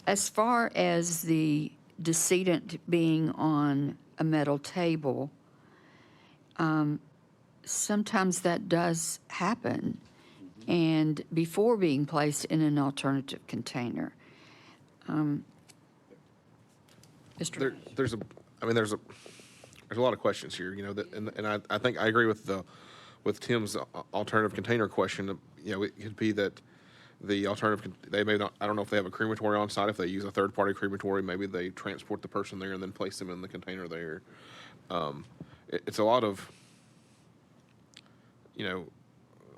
As far as the decedent being on a metal table, sometimes that does happen, and before being placed in an alternative container. Mr. There's a lot of questions here, and I think I agree with Tim's alternative container question. It could be that the alternative, they may not, I don't know if they have a crematory on site. If they use a third-party crematory, maybe they transport the person there and then place them in the container there. It's a lot of,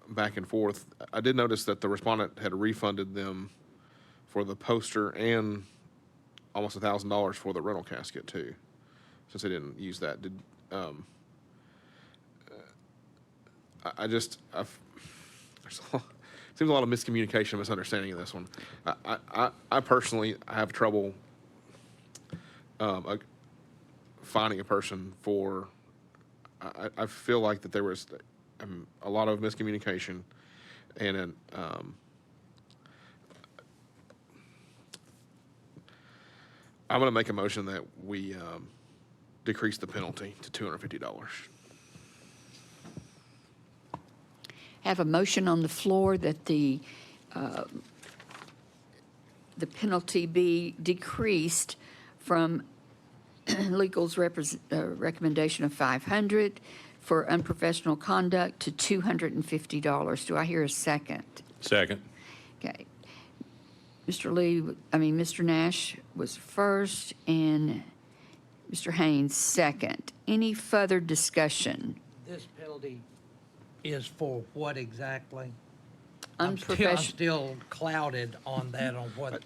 back and forth. I did notice that the respondent had refunded them for the poster and almost $1,000 for the rental casket too, since they didn't use that. There's seems a lot of miscommunication and misunderstanding in this one. I personally have trouble finding a person for. I feel like that there was a lot of miscommunication, and I'm going to make a motion that we decrease the penalty to $250. Have a motion on the floor that the penalty be decreased from legal's recommendation of $500 for unprofessional conduct to $250. Do I hear a second? Second. Okay. Mr. Nash was first and Mr. Haynes second. Any further discussion? This penalty is for what exactly? I'm Unprofessional. still clouded on that, on what.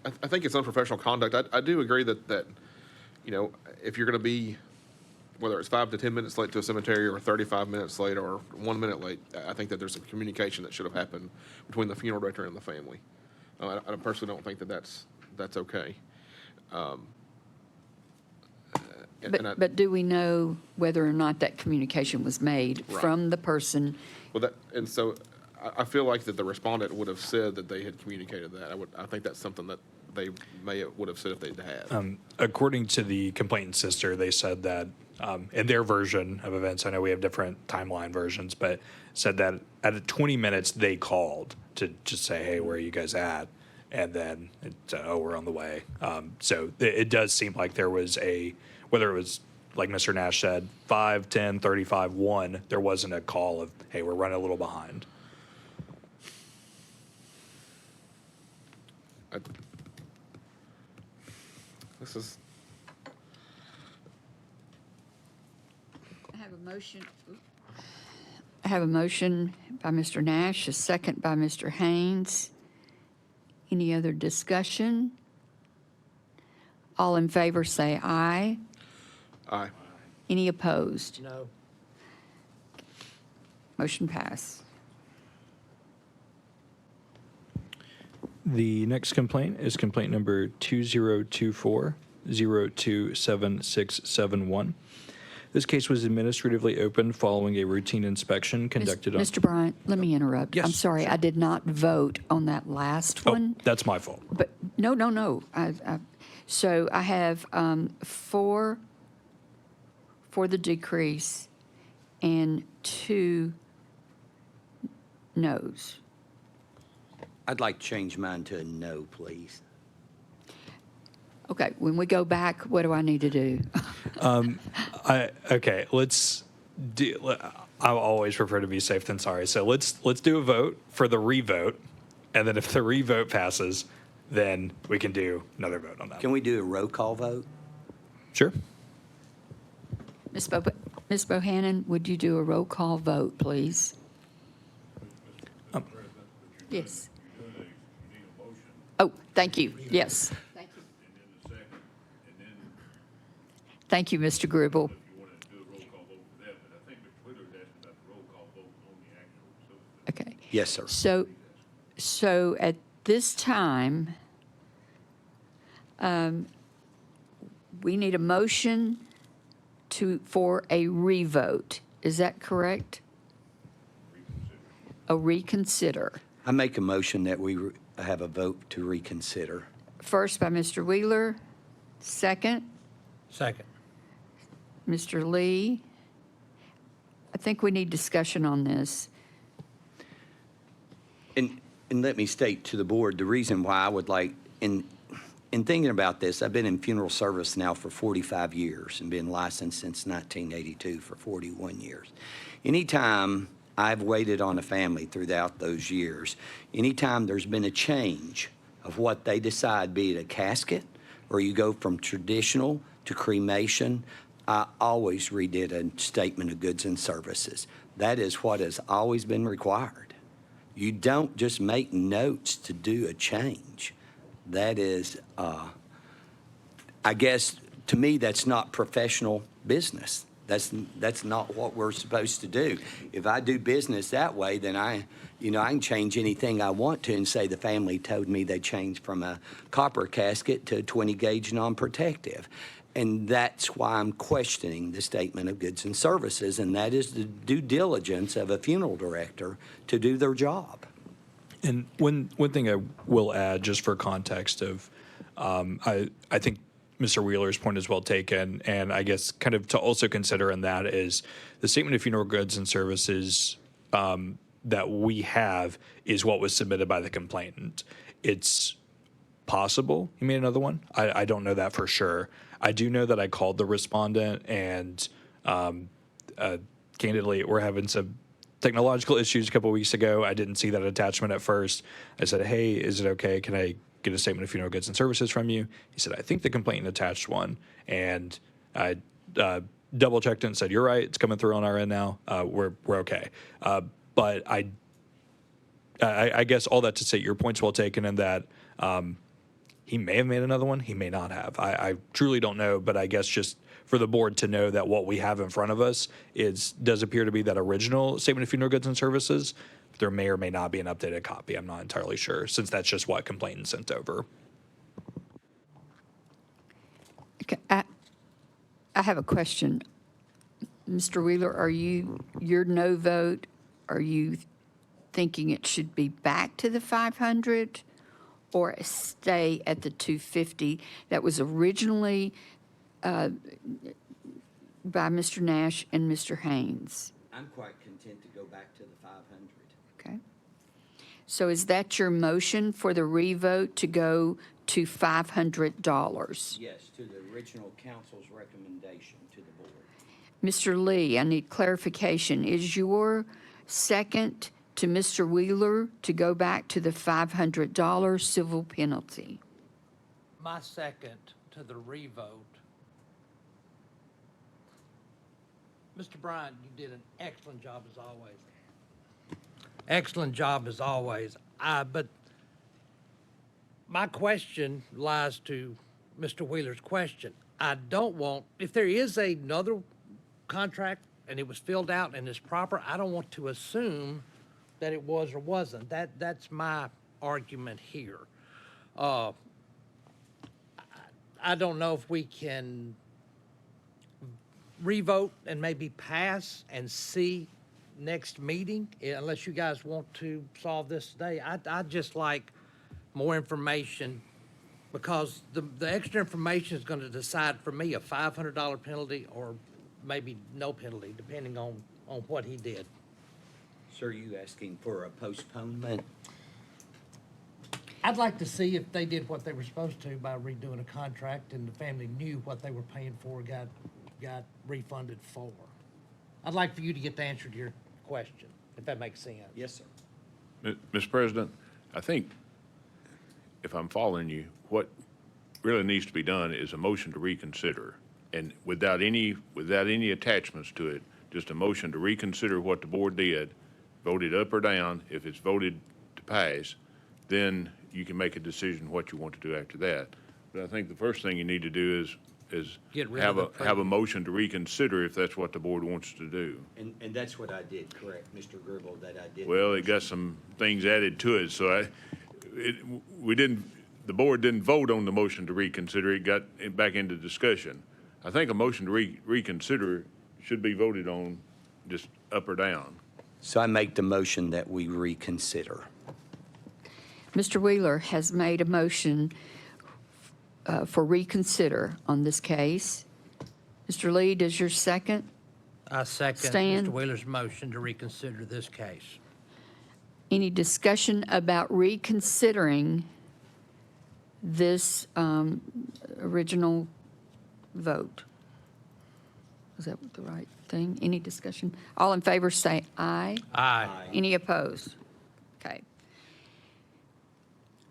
I think it's unprofessional conduct. I do agree that if you're going to be, whether it's 5 to 10 minutes late to a cemetery or 35 minutes late or 1 minute late, I think that there's some communication that should have happened between the funeral director and the family. I personally don't think that that's okay. But do we know whether or not that communication was made Right. from the person? Well, so I feel like that the respondent would have said that they had communicated that. I think that's something that they would have said if they'd had. According to the complainant sister, they said that in their version of events. I know we have different timeline versions, but said that at 20 minutes they called to just say, hey, where are you guys at? And then it said, oh, we're on the way. So it does seem like there was whether it was, like Mr. Nash said, 5, 10, 35, 1, there wasn't a call of, hey, we're running a little behind. This is, I have a motion. I have a motion by Mr. Nash, a second by Mr. Haynes. Any other discussion? All in favor say aye. aye. Any opposed? No. Motion pass. The next complaint is complaint number 2024-027671. This case was administratively opened following a routine inspection conducted on... Mr. Bryant, let me interrupt. I'm Yes, sorry, sure. I did not vote on that last Oh, one. that's my fault. But, no. So I have 4 for the decrease and 2 noes. I'd like to change mine to a no, please. Okay, when we go back, what do I need to do? Okay, I always prefer to be safe than sorry. So let's do a vote for the revote, and then if the revote passes, then we can do another vote on that. Can we do a roll call vote? Sure. Ms. Bohannon, would you do a roll call vote, please? Yes. Oh, thank you, yes. Thank you. Thank you, Mr. Gribble. Okay. Yes, sir. So at this time, we need a motion for a revote. Is that correct? A reconsider. I make a motion that we have a vote to reconsider. First by Mr. Wheeler, second, Second. Mr. Lee. I think we need discussion on this. And let me state to the board, the reason why I would like, in thinking about this, I've been in funeral service now for 45 years and been licensed since 1982 for 41 years. Anytime I've waited on a family throughout those years, anytime there's been a change of what they decide, be it a casket or you go from traditional to cremation, I always redid a statement of goods and services. That is what has always been required. You don't just make notes to do a change. That is, I guess, to me, that's not professional business. That's not what we're supposed to do. If I do business that way, then I can change anything I want to and say the family told me they changed from a copper casket to a 20 gauge non-protective. And that's why I'm questioning the statement of goods and services, and that is the due diligence of a funeral director to do their job. And one thing I will add, just for context of, I think Mr. Wheeler's point is well taken, and I guess kind of to also consider in that is the statement of funeral goods and services that we have is what was submitted by the complainant. It's possible he made another one. I don't know that for sure. I do know that I called the respondent, and candidly, we're having some technological issues a couple of weeks ago. I didn't see that attachment at first. I said, hey, is it okay? Can I get a statement of funeral goods and services from you? He said, I think the complainant attached one. And I double checked it and said, you're right. It's coming through on our end now. We're okay. But I guess all that to say your point's well taken in that he may have made another one. He may not have. I truly don't know, but I guess just for the board to know that what we have in front of us does appear to be that original statement of funeral goods and services. There may or may not be an updated copy. I'm not entirely sure, since that's just what complainant sent over. Okay, I have a question. Mr. Wheeler, your no vote, are you thinking it should be back to the 500 or stay at the 250 that was originally by Mr. Nash and Mr. Haynes. I'm quite content to go back to the 500. Okay. So is that your motion for the revote to go to $500? Yes, to the original council's recommendation to the board. Mr. Lee, I need clarification. Is your second to Mr. Wheeler to go back to the $500 civil penalty? My second to the revote. Mr. Bryant, you did an excellent job as always. Excellent job as always. But my question lies to Mr. Wheeler's question. I don't want, if there is another contract and it was filled out and it's proper, I don't want to assume that it was or wasn't. That's my argument here. I don't know if we can revote and maybe pass and see next meeting, unless you guys want to solve this today. I'd just like more information, because the extra information is going to decide for me a $500 penalty or maybe no penalty, depending on what he did. So are you asking for a postponement? I'd like to see if they did what they were supposed to by redoing a contract and the family knew what they were paying for, got refunded for. I'd like for you to get the answer to your question, if that makes sense. Yes, sir. Mr. President, I think, if I'm following you, what really needs to be done is a motion to reconsider. And without any attachments to it, just a motion to reconsider what the board did, voted up or down. If it's voted to pass, then you can make a decision what you want to do after that. But I think the first thing you need to do is Get rid of the have a motion to reconsider if that's what the board wants to do. And that's what I did, correct, Mr. Gribble, that I did. Well, it got some things added to it, so the board didn't vote on the motion to reconsider. It got back into discussion. I think a motion to reconsider should be voted on just up or down. So I make the motion that we reconsider. Mr. Wheeler has made a motion for reconsider on this case. Mr. Lee, does your second? I second Stan? Mr. Wheeler's motion to reconsider this case. Any discussion about reconsidering this original vote? Is that the right thing? Any discussion? All in favor say aye. Aye. Any opposed? Okay.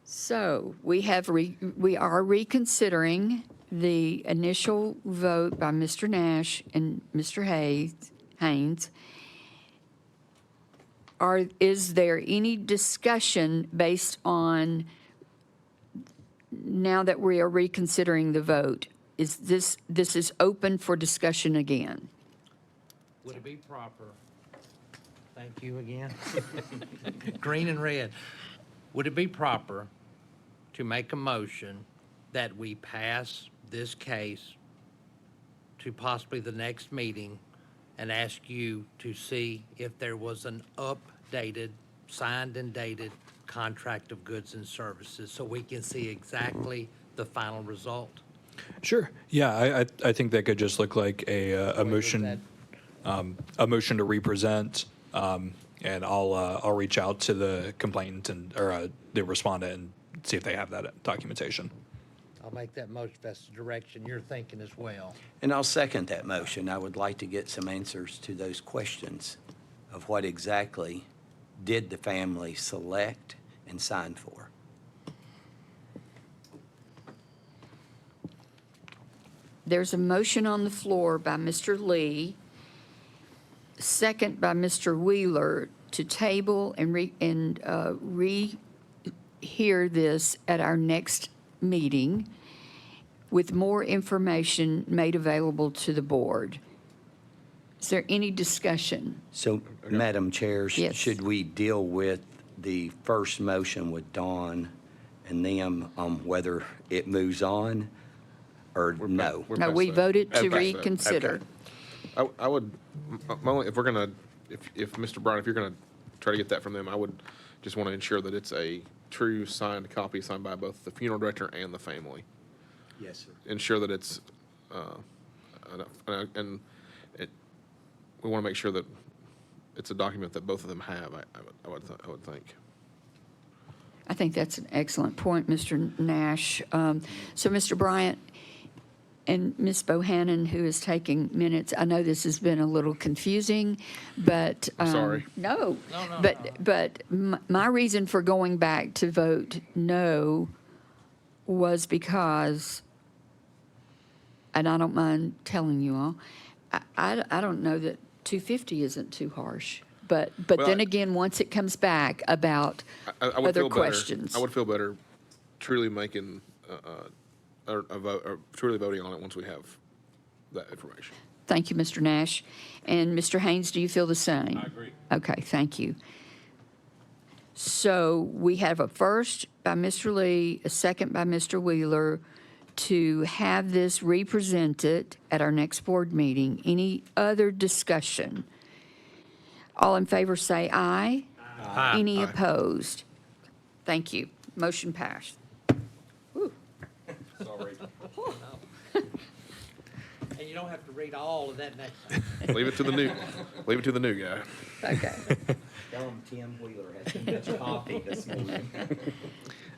So we are reconsidering the initial vote by Mr. Nash and Mr. Haynes. Is there any discussion based on, now that we are reconsidering the vote, this is open for discussion again? Would it be proper? Thank you again. Green and red. Would it be proper to make a motion that we pass this case to possibly the next meeting and ask you to see if there was an updated, signed and dated contract of goods and services so we can see exactly the final result? Sure. Yeah, I think that could just look like a motion, a motion to represent, and I'll reach out to the complainant or the respondent and see if they have that documentation. I'll make that motion if that's the direction you're thinking as well. And I'll second that motion. I would like to get some answers to those questions of what exactly did the family select and sign for. There's a motion on the floor by Mr. Lee, second by Mr. Wheeler, to table and rehear this at our next meeting with more information made available to the board. Is there any discussion? So, Madam Chair, Yes. should we deal with the first motion with Dawn and them on whether it moves on or no? We're No, past we that. voted to Okay. reconsider. I would, if we're gonna, if Mr. Brown, if you're gonna try to get that from them, I would just want to ensure that it's a true signed copy signed by both the funeral director and the family. Yes, sir. Ensure that it's, and we want to make sure that it's a document that both of them have, I would think. I think that's an excellent point, Mr. Nash. So, Mr. Bryant and Ms. Bohannon, who is taking minutes, I know this has been a little confusing, but. I'm sorry. No. No, But my reason for going back to vote no was because, and I don't mind telling you all, I don't know that 250 isn't too harsh. But Well, then again, once it comes back about I would other feel better. questions. I would feel better truly making a vote, or truly voting on it once we have that information. Thank you, Mr. Nash. And Mr. Haynes, do you feel the same? I agree. Okay, thank you. So we have a first by Mr. Lee, a second by Mr. Wheeler to have this represented at our next board meeting. Any other discussion? All in favor say aye. Aye. Any opposed? Thank you. Motion passed. Whew. Sorry. And you don't have to read all of that next time. Leave it to the new guy. Okay. Tell them Tim Wheeler has too much coffee this morning.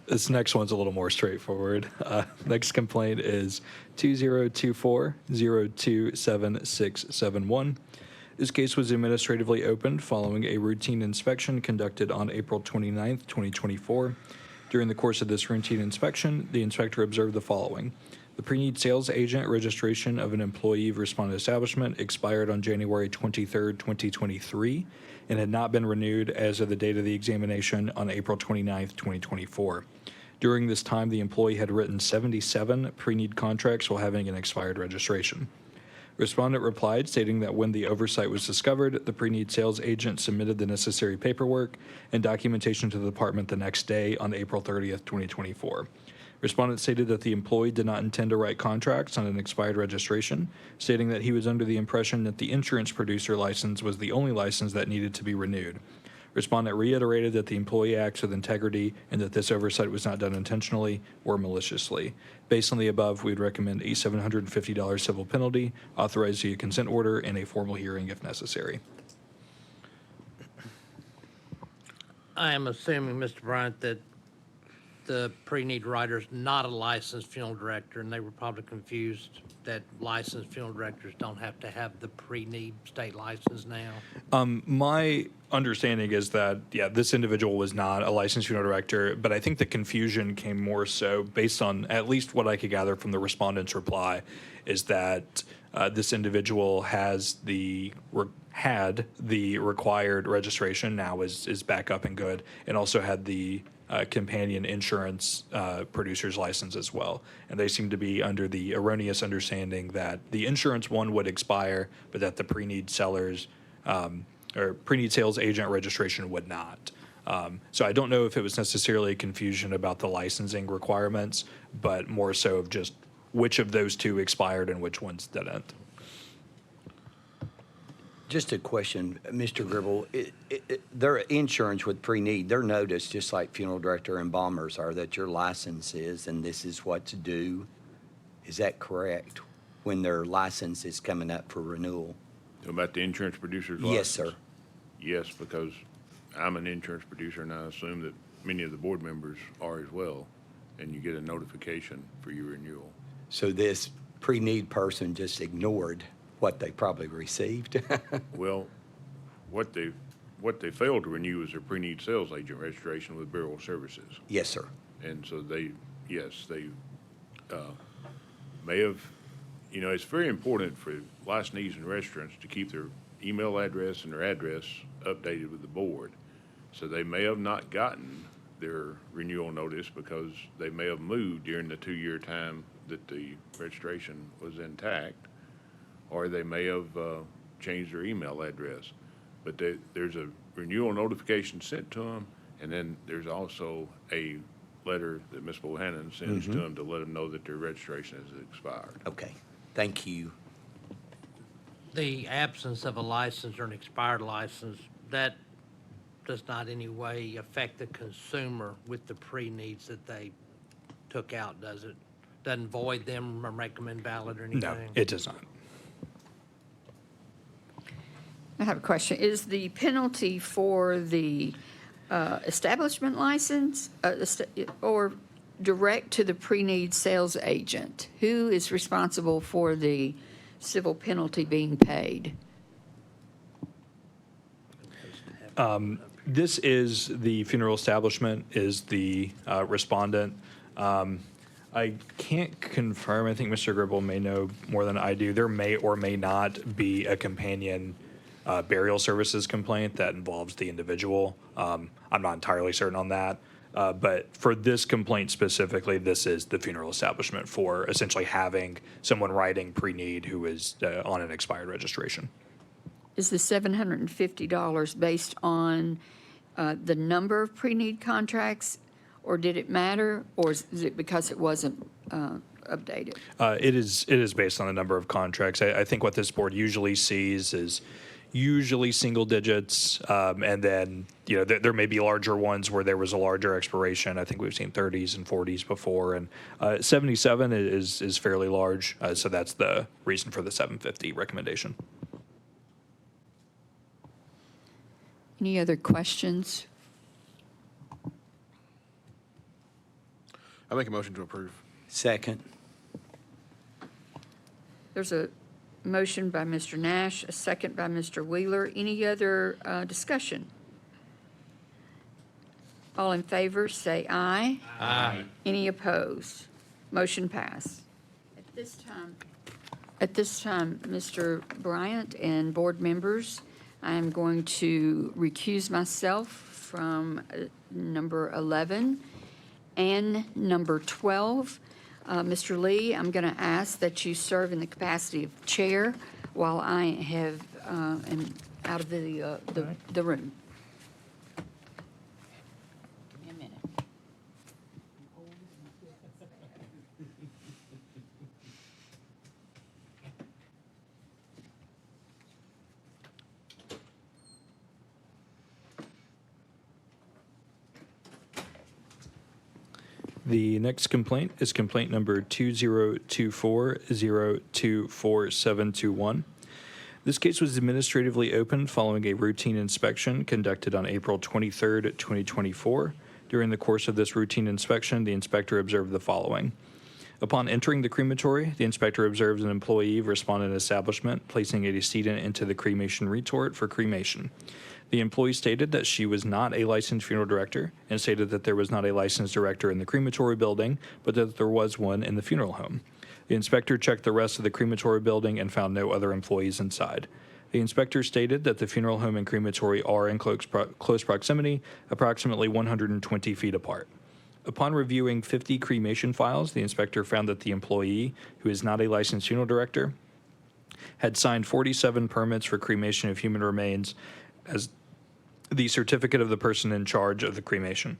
This next one's a little more straightforward. Next complaint is 2024-027671. This case was administratively opened following a routine inspection conducted on April 29th, 2024. During the course of this routine inspection, the inspector observed the following. The pre-need sales agent registration of an employee of respondent establishment expired on January 23rd, 2023, and had not been renewed as of the date of the examination on April 29th, 2024. During this time, the employee had written 77 pre-need contracts while having an expired registration. Respondent replied, stating that when the oversight was discovered, the pre-need sales agent submitted the necessary paperwork and documentation to the department the next day on April 30th, 2024. Respondent stated that the employee did not intend to write contracts on an expired registration, stating that he was under the impression that the insurance producer license was the only license that needed to be renewed. Respondent reiterated that the employee acts with integrity and that this oversight was not done intentionally or maliciously. Based on the above, we would recommend a $750 civil penalty, authorized via consent order, and a formal hearing if necessary. I am assuming, Mr. Bryant, that the pre-need writer's not a licensed funeral director, and they were probably confused that licensed funeral directors don't have to have the pre-need state license now. My understanding is that, this individual was not a licensed funeral director, but I think the confusion came more so based on at least what I could gather from the respondent's reply, is that this individual had the required registration, now is back up and good, and also had the companion insurance producer's license as well. And they seem to be under the erroneous understanding that the insurance one would expire, but that the pre-need sellers or pre-need sales agent registration would not. So I don't know if it was necessarily a confusion about the licensing requirements, but more so of just which of those two expired and which ones didn't. Just a question, Mr. Gribble. Their insurance with pre-need, they're noticed just like funeral director and embalmers are, that your license is and this is what's due. Is that correct? When their license is coming up for renewal? About the insurance producer's license? Yes, sir. Yes, because I'm an insurance producer, and I assume that many of the board members are as well, and you get a notification for your renewal. So this pre-need person just ignored what they probably received? Well, what they failed to renew is their pre-need sales agent registration with Burial Services. Yes, sir. And so they may have, it's very important for licensees and restaurants to keep their email address and their address updated with the board. So they may have not gotten their renewal notice because they may have moved during the 2-year time that the registration was intact, or they may have changed their email address. But there's a renewal notification sent to them, and then there's also a letter that Ms. Bohannon sends to them to let them know that their registration has expired. Okay, thank you. The absence of a license or an expired license, that does not in any way affect the consumer with the pre-needs that they took out, does it? Doesn't void them or make them invalid or anything? No, it does not. I have a question. Is the penalty for the establishment license or direct to the pre-need sales agent? Who is responsible for the civil penalty being paid? This is the funeral establishment is the respondent. I can't confirm. I think Mr. Gribble may know more than I do. There may or may not be a companion burial services complaint that involves the individual. I'm not entirely certain on that. But for this complaint specifically, this is the funeral establishment for essentially having someone writing pre-need who is on an expired registration. Is the $750 based on the number of pre-need contracts, or did it matter, or is it because it wasn't updated? It is based on the number of contracts. I think what this board usually sees is usually single digits, and then there may be larger ones where there was a larger expiration. I think we've seen 30s and 40s before, and 77 is fairly large, so that's the reason for the 750 recommendation. Any other questions? I make a motion to approve. Second. There's a motion by Mr. Nash, a second by Mr. Wheeler. Any other discussion? All in favor, say aye. Aye. Any opposed? Motion pass. At this time, Mr. Bryant and board members, I am going to recuse myself from number 11 and number 12. Mr. Lee, I'm going to ask that you serve in the capacity of chair while I am out of the room. Give me a minute. The next complaint is complaint number 2024-024721. This case was administratively opened following a routine inspection conducted on April 23rd, 2024. During the course of this routine inspection, the inspector observed the following. Upon entering the crematory, the inspector observed an employee of respondent establishment placing a decedent into the cremation retort for cremation. The employee stated that she was not a licensed funeral director and stated that there was not a licensed director in the crematory building, but that there was one in the funeral home. The inspector checked the rest of the crematory building and found no other employees inside. The inspector stated that the funeral home and crematory are in close proximity, approximately 120 feet apart. Upon reviewing 50 cremation files, the inspector found that the employee, who is not a licensed funeral director, had signed 47 permits for cremation of human remains as the certificate of the person in charge of the cremation.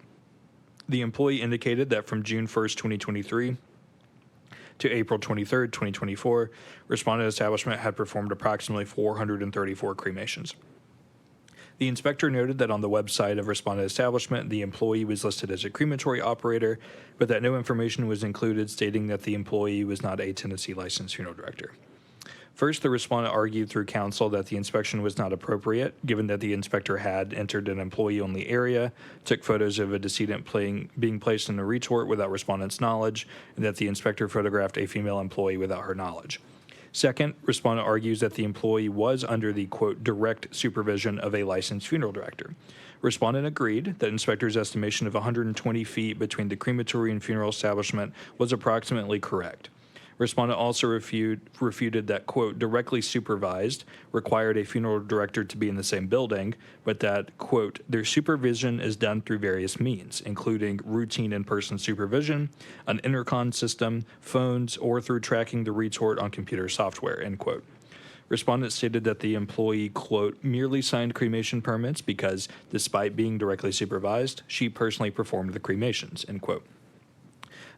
The employee indicated that from June 1st, 2023 to April 23rd, 2024, respondent establishment had performed approximately 434 cremations. The inspector noted that on the website of respondent establishment, the employee was listed as a crematory operator, but that no information was included stating that the employee was not a Tennessee licensed funeral director. First, the respondent argued through counsel that the inspection was not appropriate, given that the inspector had entered an employee-only area, took photos of a decedent being placed in a retort without respondent's knowledge, and that the inspector photographed a female employee without her knowledge. Second, respondent argues that the employee was under the, quote, direct supervision of a licensed funeral director. Respondent agreed that inspector's estimation of 120 feet between the crematory and funeral establishment was approximately correct. Respondent also refuted that, quote, directly supervised required a funeral director to be in the same building, but that, quote, their supervision is done through various means, including routine in-person supervision, an intercom system, phones, or through tracking the retort on computer software, end quote. Respondent stated that the employee, quote, merely signed cremation permits because, despite being directly supervised, she personally performed the cremations, end quote.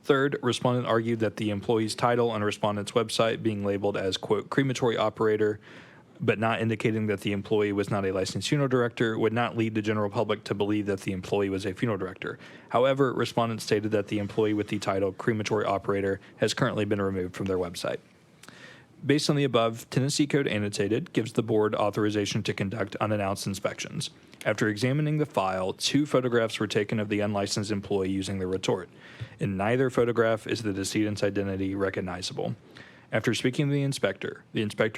Third, respondent argued that the employee's title on respondent's website being labeled as, quote, crematory operator, but not indicating that the employee was not a licensed funeral director, would not lead the general public to believe that the employee was a funeral director. However, respondent stated that the employee with the title crematory operator has currently been removed from their website. Based on the above, Tennessee Code Annotated gives the board authorization to conduct unannounced inspections. After examining the file, 2 photographs were taken of the unlicensed employee using the retort. In neither photograph is the decedent's identity recognizable. After speaking to the inspector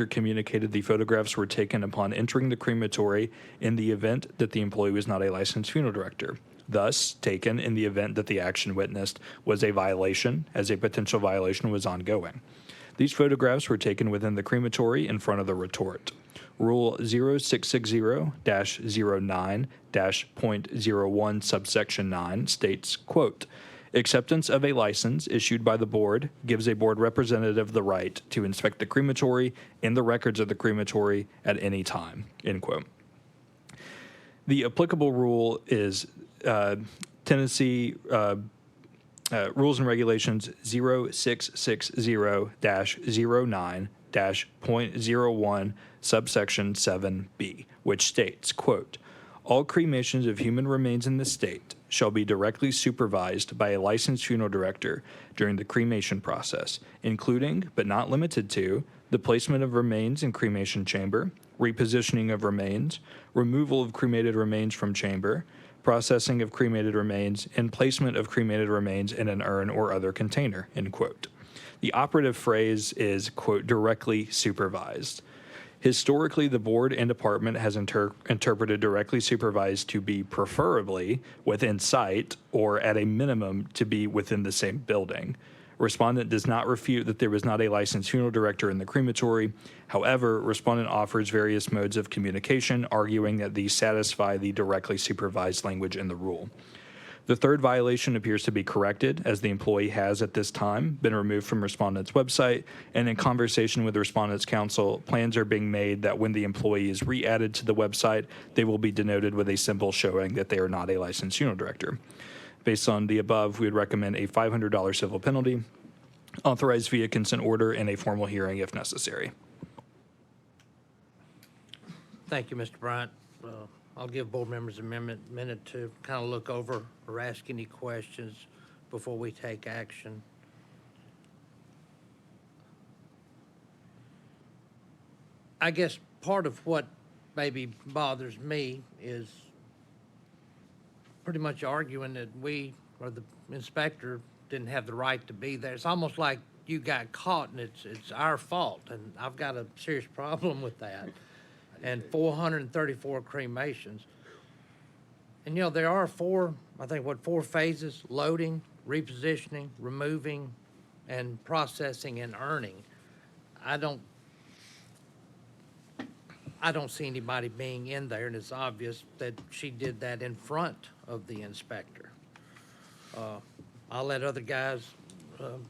communicated the photographs were taken upon entering the crematory in the event that the employee was not a licensed funeral director, thus taken in the event that the action witnessed was a violation, as a potential violation was ongoing. These photographs were taken within the crematory in front of the retort. Rule 0660-09-.01 subsection 9 states, quote, acceptance of a license issued by the board gives a board representative the right to inspect the crematory and the records of the crematory at any time, end quote. The applicable rule is Tennessee Rules and Regulations 0660-09-.01 subsection 7B, which states, quote, all cremations of human remains in the state shall be directly supervised by a licensed funeral director during the cremation process, including, but not limited to, the placement of remains in cremation chamber, repositioning of remains, removal of cremated remains from chamber, processing of cremated remains, and placement of cremated remains in an urn or other container, end quote. The operative phrase is, quote, directly supervised. Historically, the board and department has interpreted directly supervised to be preferably within sight or at a minimum to be within the same building. Respondent does not refute that there was not a licensed funeral director in the crematory. However, respondent offers various modes of communication, arguing that these satisfy the directly supervised language in the rule. The third violation appears to be corrected, as the employee has at this time been removed from respondent's website, and in conversation with respondent's counsel, plans are being made that when the employee is re-added to the website, they will be denoted with a symbol showing that they are not a licensed funeral director. Based on the above, we would recommend a $500 civil penalty, authorized via consent order, and a formal hearing if necessary. Thank you, Mr. Bryant. I'll give board members a minute to kind of look over or ask any questions before we take action. I guess part of what maybe bothers me is pretty much arguing that we, or the inspector, didn't have the right to be there. It's almost like you got caught and it's our fault, and I've got a serious problem with that. And 434 cremations. And, you know, there are four phases: loading, repositioning, removing, and processing and urning. I don't see anybody being in there, and it's obvious that she did that in front of the inspector. I'll let other guys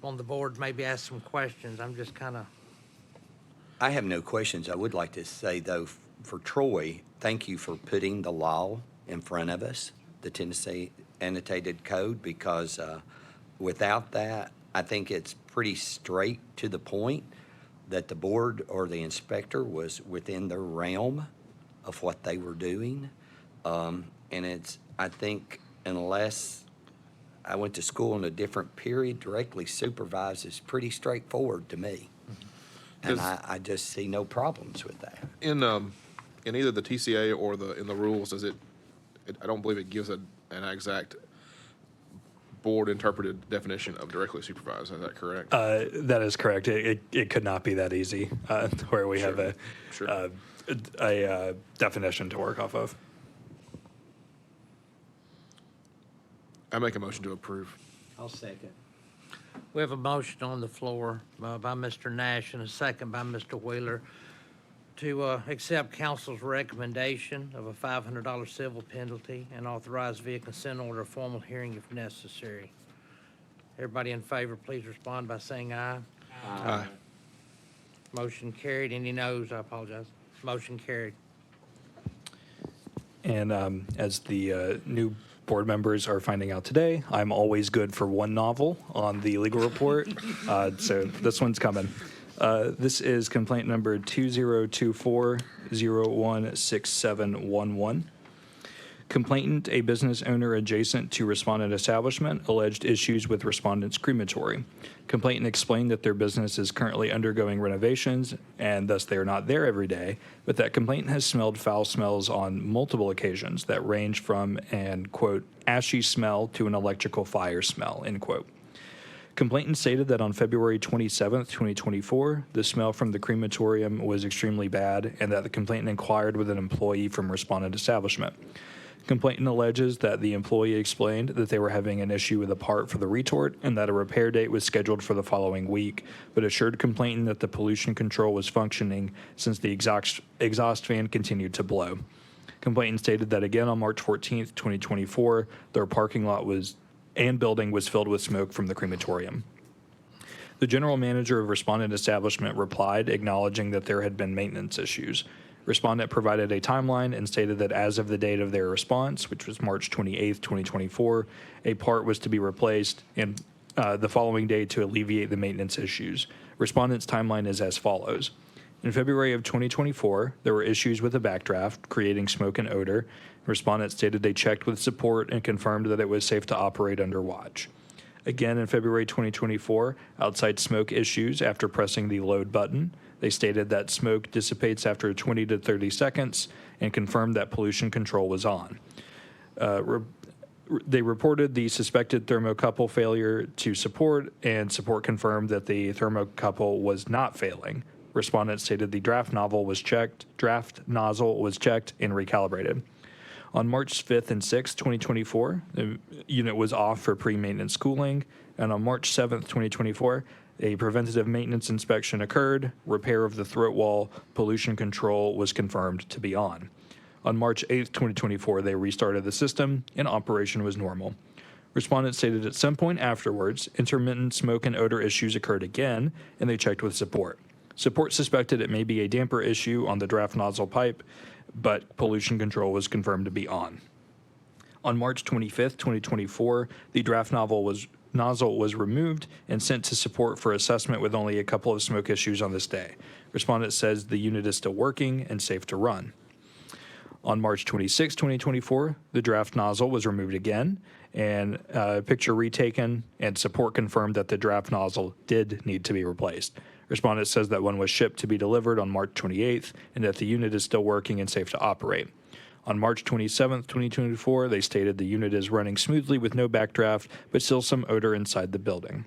on the board maybe ask some questions. I'm just kind of... I have no questions. I would like to say, though, for Troy, thank you for putting the law in front of us, the Tennessee Annotated Code, because without that, I think it's pretty straight to the point that the board or the inspector was within their realm of what they were doing. And it's, I think, unless I went to school in a different period, directly supervised is pretty straightforward to me. And I just see no problems with that. In either the TCA or in the rules, does it I don't believe it gives an exact board interpreted definition of directly supervised. Is that correct? That is correct. It could not be that easy where we have a definition to work off of. I make a motion to approve. I'll second. We have a motion on the floor by Mr. Nash and a second by Mr. Wheeler to accept council's recommendation of a $500 civil penalty and authorize via consent order a formal hearing if necessary. Everybody in favor, please respond by saying aye. Aye. Motion carried. Any noes? I apologize. Motion carried. And as the new board members are finding out today, I'm always good for one novel on the legal report. So this one's coming. This is complaint number 2024-016711. Complainant, a business owner adjacent to respondent establishment, alleged issues with respondent's crematory. Complainant explained that their business is currently undergoing renovations and thus they are not there every day, but that complainant has smelled foul smells on multiple occasions that range from an, quote, ashy smell to an electrical fire smell, end quote. Complainant stated that on February 27, 2024, the smell from the crematorium was extremely bad and that the complainant inquired with an employee from respondent establishment. Complainant alleges that the employee explained that they were having an issue with a part for the retort and that a repair date was scheduled for the following week, but assured complainant that the pollution control was functioning since the exhaust fan continued to blow. Complainant stated that again on March 14, 2024, their parking lot and building was filled with smoke from the crematorium. The general manager of respondent establishment replied, acknowledging that there had been maintenance issues. Respondent provided a timeline and stated that as of the date of their response, which was March 28, 2024, a part was to be replaced and the following day to alleviate the maintenance issues. Respondent's timeline is as follows. In February of 2024, there were issues with a backdraft, creating smoke and odor. Respondent stated they checked with support and confirmed that it was safe to operate under watch. Again, in February 2024, outside smoke issues after pressing the load button. They stated that smoke dissipates after 20 to 30 seconds and confirmed that pollution control was on. They reported the suspected thermocouple failure to support, and support confirmed that the thermocouple was not failing. Respondent stated the draft nozzle was checked and recalibrated. On March 5th and 6th, 2024, the unit was off for pre-maintenance cooling, and on March 7th, 2024, a preventative maintenance inspection occurred, repair of the throat wall, pollution control was confirmed to be on. On March 8th, 2024, they restarted the system and operation was normal. Respondent stated at some point afterwards, intermittent smoke and odor issues occurred again, and they checked with support. Support suspected it may be a damper issue on the draft nozzle pipe, but pollution control was confirmed to be on. On March 25th, 2024, the draft nozzle was removed and sent to support for assessment with only a couple of smoke issues on this day. Respondent says the unit is still working and safe to run. On March 26, 2024, the draft nozzle was removed again and a picture retaken, and support confirmed that the draft nozzle did need to be replaced. Respondent says that one was shipped to be delivered on March 28th and that the unit is still working and safe to operate. On March 27th, 2024, they stated the unit is running smoothly with no backdraft, but still some odor inside the building.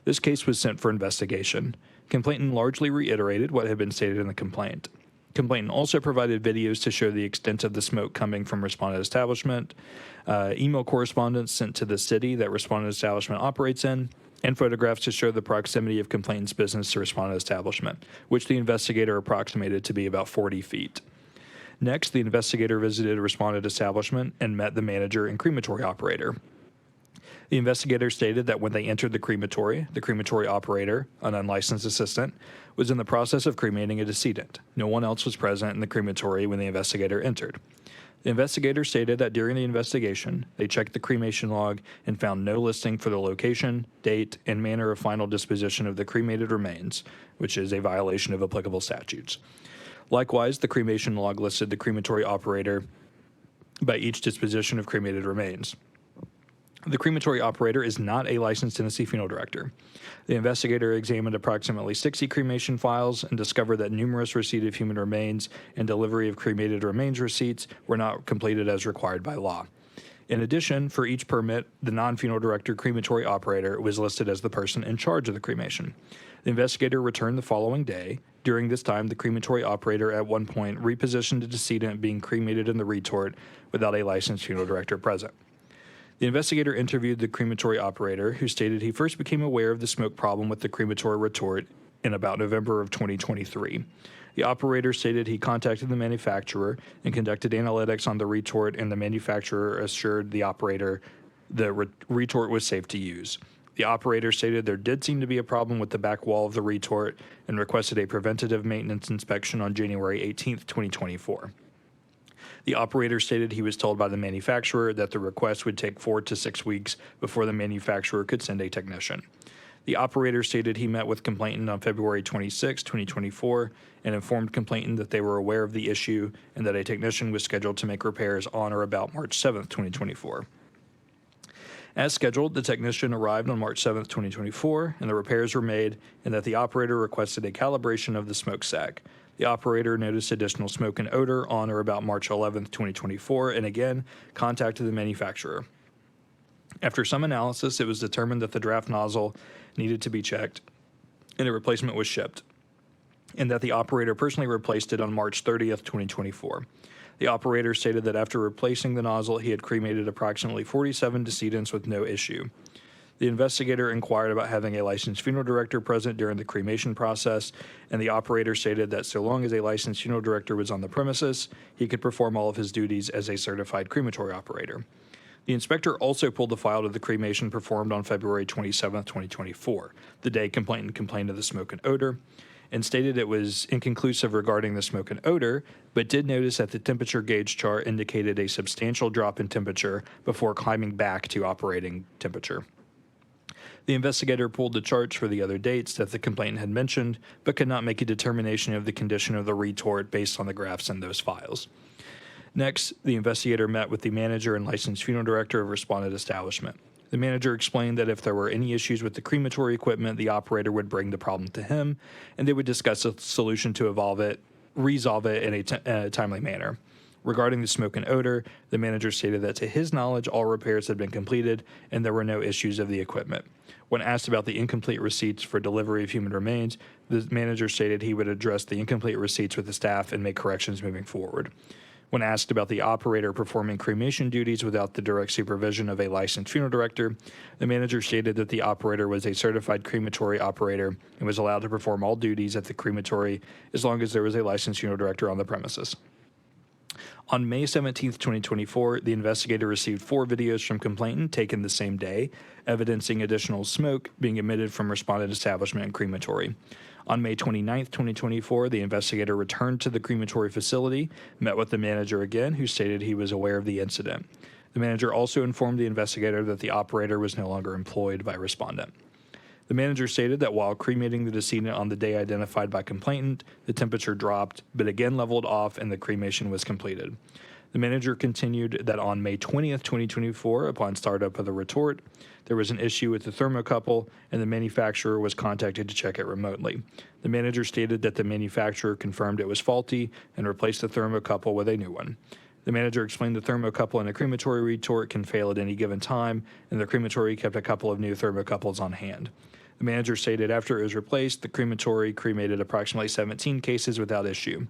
This case was sent for investigation. Complainant largely reiterated what had been stated in the complaint. Complainant also provided videos to show the extent of the smoke coming from respondent establishment, email correspondence sent to the city that respondent establishment operates in, and photographs to show the proximity of complainant's business to respondent establishment, which the investigator approximated to be about 40 feet. Next, the investigator visited a respondent establishment and met the manager and crematory operator. The investigator stated that when they entered the crematory operator, an unlicensed assistant, was in the process of cremating a decedent. No one else was present in the crematory when the investigator entered. The investigator stated that during the investigation, they checked the cremation log and found no listing for the location, date, and manner of final disposition of the cremated remains, which is a violation of applicable statutes. Likewise, the cremation log listed the crematory operator by each disposition of cremated remains. The crematory operator is not a licensed Tennessee funeral director. The investigator examined approximately 60 cremation files and discovered that numerous receipt of human remains and delivery of cremated remains receipts were not completed as required by law. In addition, for each permit, the non-funeral director crematory operator was listed as the person in charge of the cremation. The investigator returned the following day. During this time, the crematory operator at one point repositioned the decedent being cremated in the retort without a licensed funeral director present. The investigator interviewed the crematory operator, who stated he first became aware of the smoke problem with the crematory retort in about November of 2023. The operator stated he contacted the manufacturer and conducted analytics on the retort, and the manufacturer assured the operator the retort was safe to use. The operator stated there did seem to be a problem with the back wall of the retort and requested a preventative maintenance inspection on January 18, 2024. The operator stated he was told by the manufacturer that the request would take 4 to 6 weeks before the manufacturer could send a technician. The operator stated he met with complainant on February 26, 2024, and informed complainant that they were aware of the issue and that a technician was scheduled to make repairs on or about March 7, 2024. As scheduled, the technician arrived on March 7, 2024, and the repairs were made, and that the operator requested a calibration of the smokestack. The operator noticed additional smoke and odor on or about March 11, 2024, and again contacted the manufacturer. After some analysis, it was determined that the draft nozzle needed to be checked, and a replacement was shipped, and that the operator personally replaced it on March 30th, 2024. The operator stated that after replacing the nozzle, he had cremated approximately 47 decedents with no issue. The investigator inquired about having a licensed funeral director present during the cremation process, and the operator stated that so long as a licensed funeral director was on the premises, he could perform all of his duties as a certified crematory operator. The inspector also pulled the file to the cremation performed on February 27, 2024, the day complainant complained of the smoke and odor, and stated it was inconclusive regarding the smoke and odor, but did notice that the temperature gauge chart indicated a substantial drop in temperature before climbing back to operating temperature. The investigator pulled the charts for the other dates that the complainant had mentioned, but could not make a determination of the condition of the retort based on the graphs in those files. Next, the investigator met with the manager and licensed funeral director of respondent establishment. The manager explained that if there were any issues with the crematory equipment, the operator would bring the problem to him, and they would discuss a solution to resolve it in a timely manner. Regarding the smoke and odor, the manager stated that to his knowledge, all repairs had been completed and there were no issues of the equipment. When asked about the incomplete receipts for delivery of human remains, the manager stated he would address the incomplete receipts with the staff and make corrections moving forward. When asked about the operator performing cremation duties without the direct supervision of a licensed funeral director, the manager stated that the operator was a certified crematory operator and was allowed to perform all duties at the crematory as long as there was a licensed funeral director on the premises. On May 17, 2024, the investigator received 4 videos from complainant taken the same day, evidencing additional smoke being emitted from respondent establishment and crematory. On May 29, 2024, the investigator returned to the crematory facility, met with the manager again, who stated he was aware of the incident. The manager also informed the investigator that the operator was no longer employed by respondent. The manager stated that while cremating the decedent on the day identified by complainant, the temperature dropped, but again leveled off and the cremation was completed. The manager continued that on May 20th, 2024, upon startup of the retort, there was an issue with the thermocouple and the manufacturer was contacted to check it remotely. The manager stated that the manufacturer confirmed it was faulty and replaced the thermocouple with a new one. The manager explained the thermocouple in a crematory retort can fail at any given time, and the crematory kept a couple of new thermocouples on hand. The manager stated after it was replaced, the crematory cremated approximately 17 cases without issue.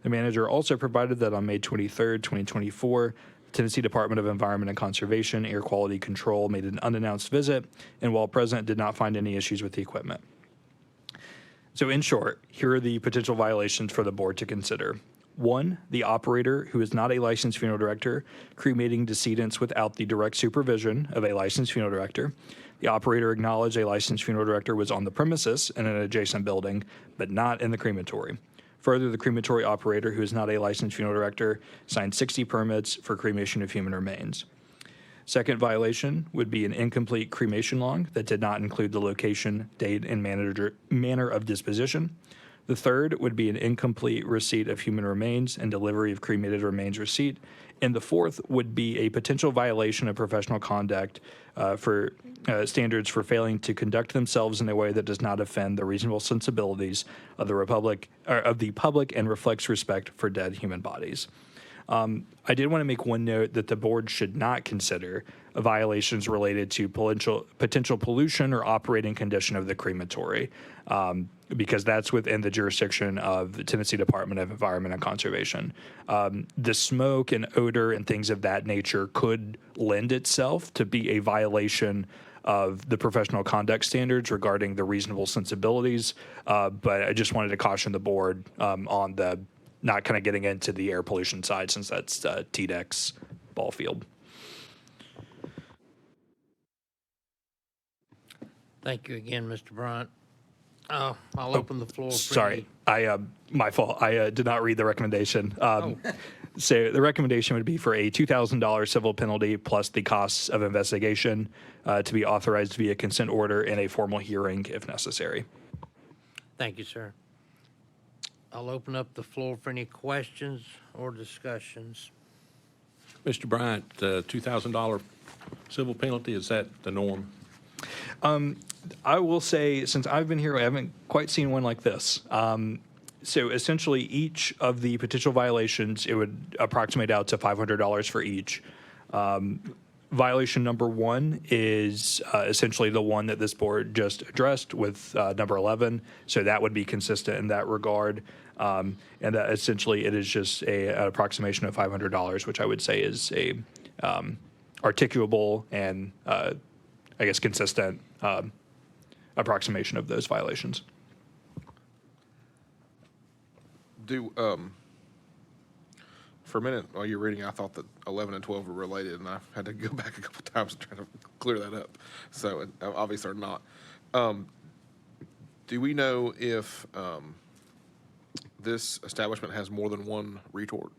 The manager also provided that on May 23, 2024, the Tennessee Department of Environment and Conservation Air Quality Control made an unannounced visit, and while present, did not find any issues with the equipment. So in short, here are the potential violations for the board to consider. 1, the operator, who is not a licensed funeral director, cremating decedents without the direct supervision of a licensed funeral director. The operator acknowledged a licensed funeral director was on the premises in an adjacent building, but not in the crematory. Further, the crematory operator, who is not a licensed funeral director, signed 60 permits for cremation of human remains. Second violation would be an incomplete cremation log that did not include the location, date, and manner of disposition. The third would be an incomplete receipt of human remains and delivery of cremated remains receipt. And the fourth would be a potential violation of professional conduct for standards for failing to conduct themselves in a way that does not offend the reasonable sensibilities of the public and reflects respect for dead human bodies. I did want to make one note that the board should not consider violations related to potential pollution or operating condition of the crematory, because that's within the jurisdiction of the Tennessee Department of Environment and Conservation. The smoke and odor and things of that nature could lend itself to be a violation of the professional conduct standards regarding the reasonable sensibilities, but I just wanted to caution the board on the not kind of getting into the air pollution side, since that's TDEC's ball field. Thank you again, Mr. Bryant. I'll open the floor for Sorry, my fault. I did not read the recommendation. So the recommendation would be for a $2,000 civil penalty plus the costs of investigation to be authorized via consent order in a formal hearing if necessary. Thank you, sir. I'll open up the floor for any questions or discussions. Mr. Bryant, $2,000 civil penalty, is that the norm? I will say, since I've been here, I haven't quite seen one like this. So essentially, each of the potential violations, it would approximate out to $500 for each. Violation number 1 is essentially the one that this board just addressed with number 11. So that would be consistent in that regard. And essentially, it is just an approximation of $500, which I would say is a articulable and I guess consistent approximation of those violations. For a minute while you're reading, I thought that 11 and 12 were related, and I had to go back a couple times trying to clear that up. So obviously they're not. Do we know if this establishment has more than one retort?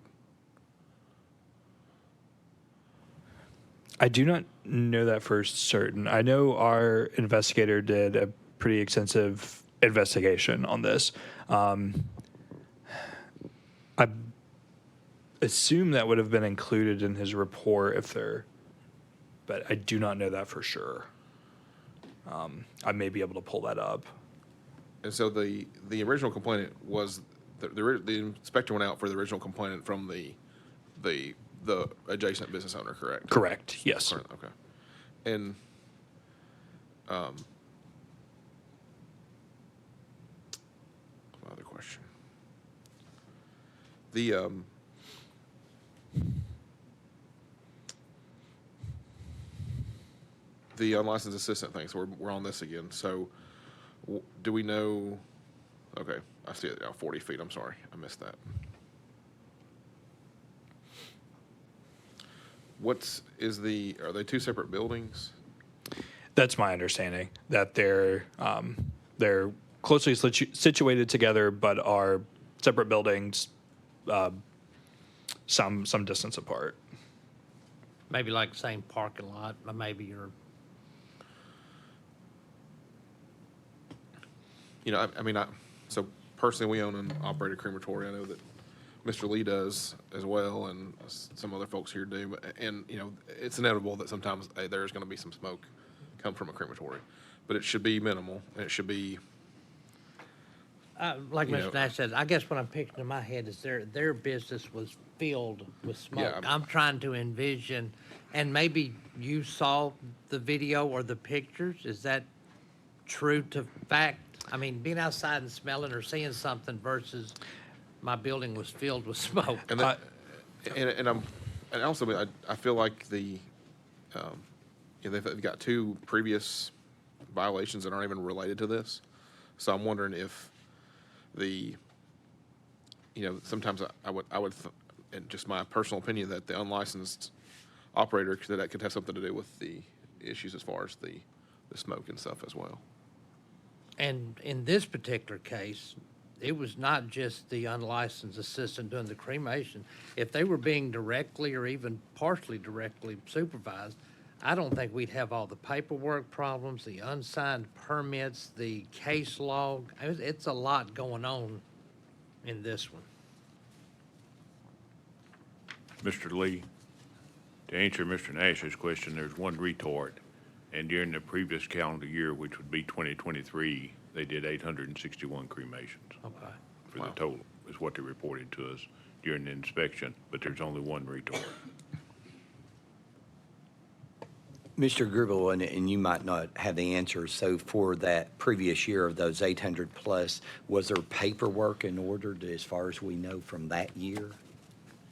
I do not know that for certain. I know our investigator did a pretty extensive investigation on this. I assume that would have been included in his report but I do not know that for sure. I may be able to pull that up. And so the original complainant was, the inspector went out for the original complainant from the adjacent business owner, correct? Correct, yes. Okay. And my other question. The unlicensed assistant thing, so we're on this again. So do we know, okay, I see it now, 40 feet, I'm sorry, I missed that. Are they two separate buildings? That's my understanding, that they're closely situated together, but are separate buildings, some distance apart. Maybe like the same parking lot, but maybe you're, So personally, we own and operate a crematory. I know that Mr. Lee does as well, and some other folks here do. And, it's inevitable that sometimes there's going to be some smoke come from a crematory. But it should be minimal, and it should be, like You know- Mr. Nash said, I guess what I'm picturing in my head is their business was filled with smoke. Yeah, I'm trying to envision, and maybe you saw the video or the pictures. Is that true to fact? I mean, being outside and smelling or seeing something versus my building was filled with smoke. and that, and also, I feel like they've got two previous violations that aren't even related to this. So I'm wondering if sometimes I would, and just my personal opinion, that the unlicensed operator, that could have something to do with the issues as far as the smoke and stuff as well. And in this particular case, it was not just the unlicensed assistant doing the cremation. If they were being directly or even partially directly supervised, I don't think we'd have all the paperwork problems, the unsigned permits, the case log. It's a lot going on in this one. Mr. Lee, to answer Mr. Nash's question, there's one retort, and during the previous calendar year, which would be 2023, they did 861 cremations Okay. for the total, is what they reported to us during the inspection, but there's only one retort. Mr. Gribble, and you might not have the answer, so for that previous year of those 800 plus, was there paperwork in order as far as we know from that year?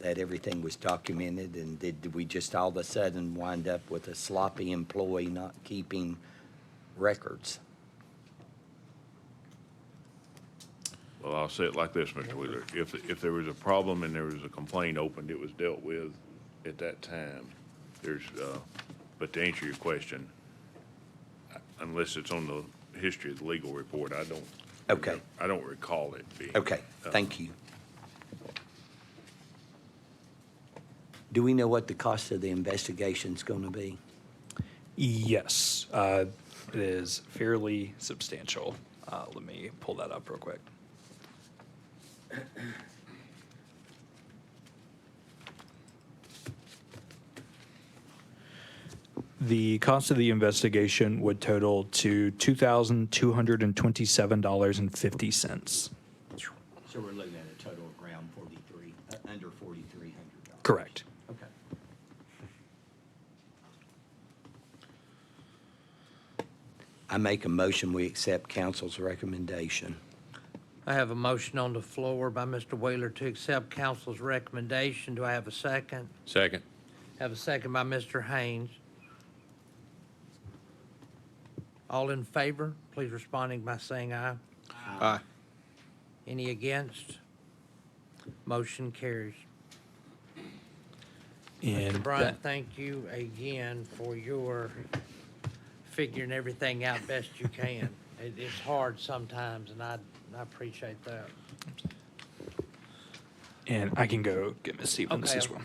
That everything was documented, and did we just all of a sudden wind up with a sloppy employee not keeping records? Well, I'll say it like this, Mr. Wheeler. If there was a problem and there was a complaint opened, it was dealt with at that time. But to answer your question, unless it's on the history of the legal report, I don't. Okay. I don't recall it being. Okay, thank you. Do we know what the cost of the investigation's going to be? Yes, it is fairly substantial. Let me pull that up real quick. The cost of the investigation would total to $2,227.50. So we're looking at a total of around 43, under $4,300. Correct. Okay. I make a motion, we accept council's recommendation. I have a motion on the floor by Mr. Wheeler to accept council's recommendation. Do I have a second? Second. Have a second by Mr. Haynes. All in favor, please responding by saying aye. Aye. Any against? Motion carries. And Mr. Bryant, that- thank you again for your figuring everything out best you can. It's hard sometimes, and I appreciate that. And I can go get Ms. Stevens Okay. as well.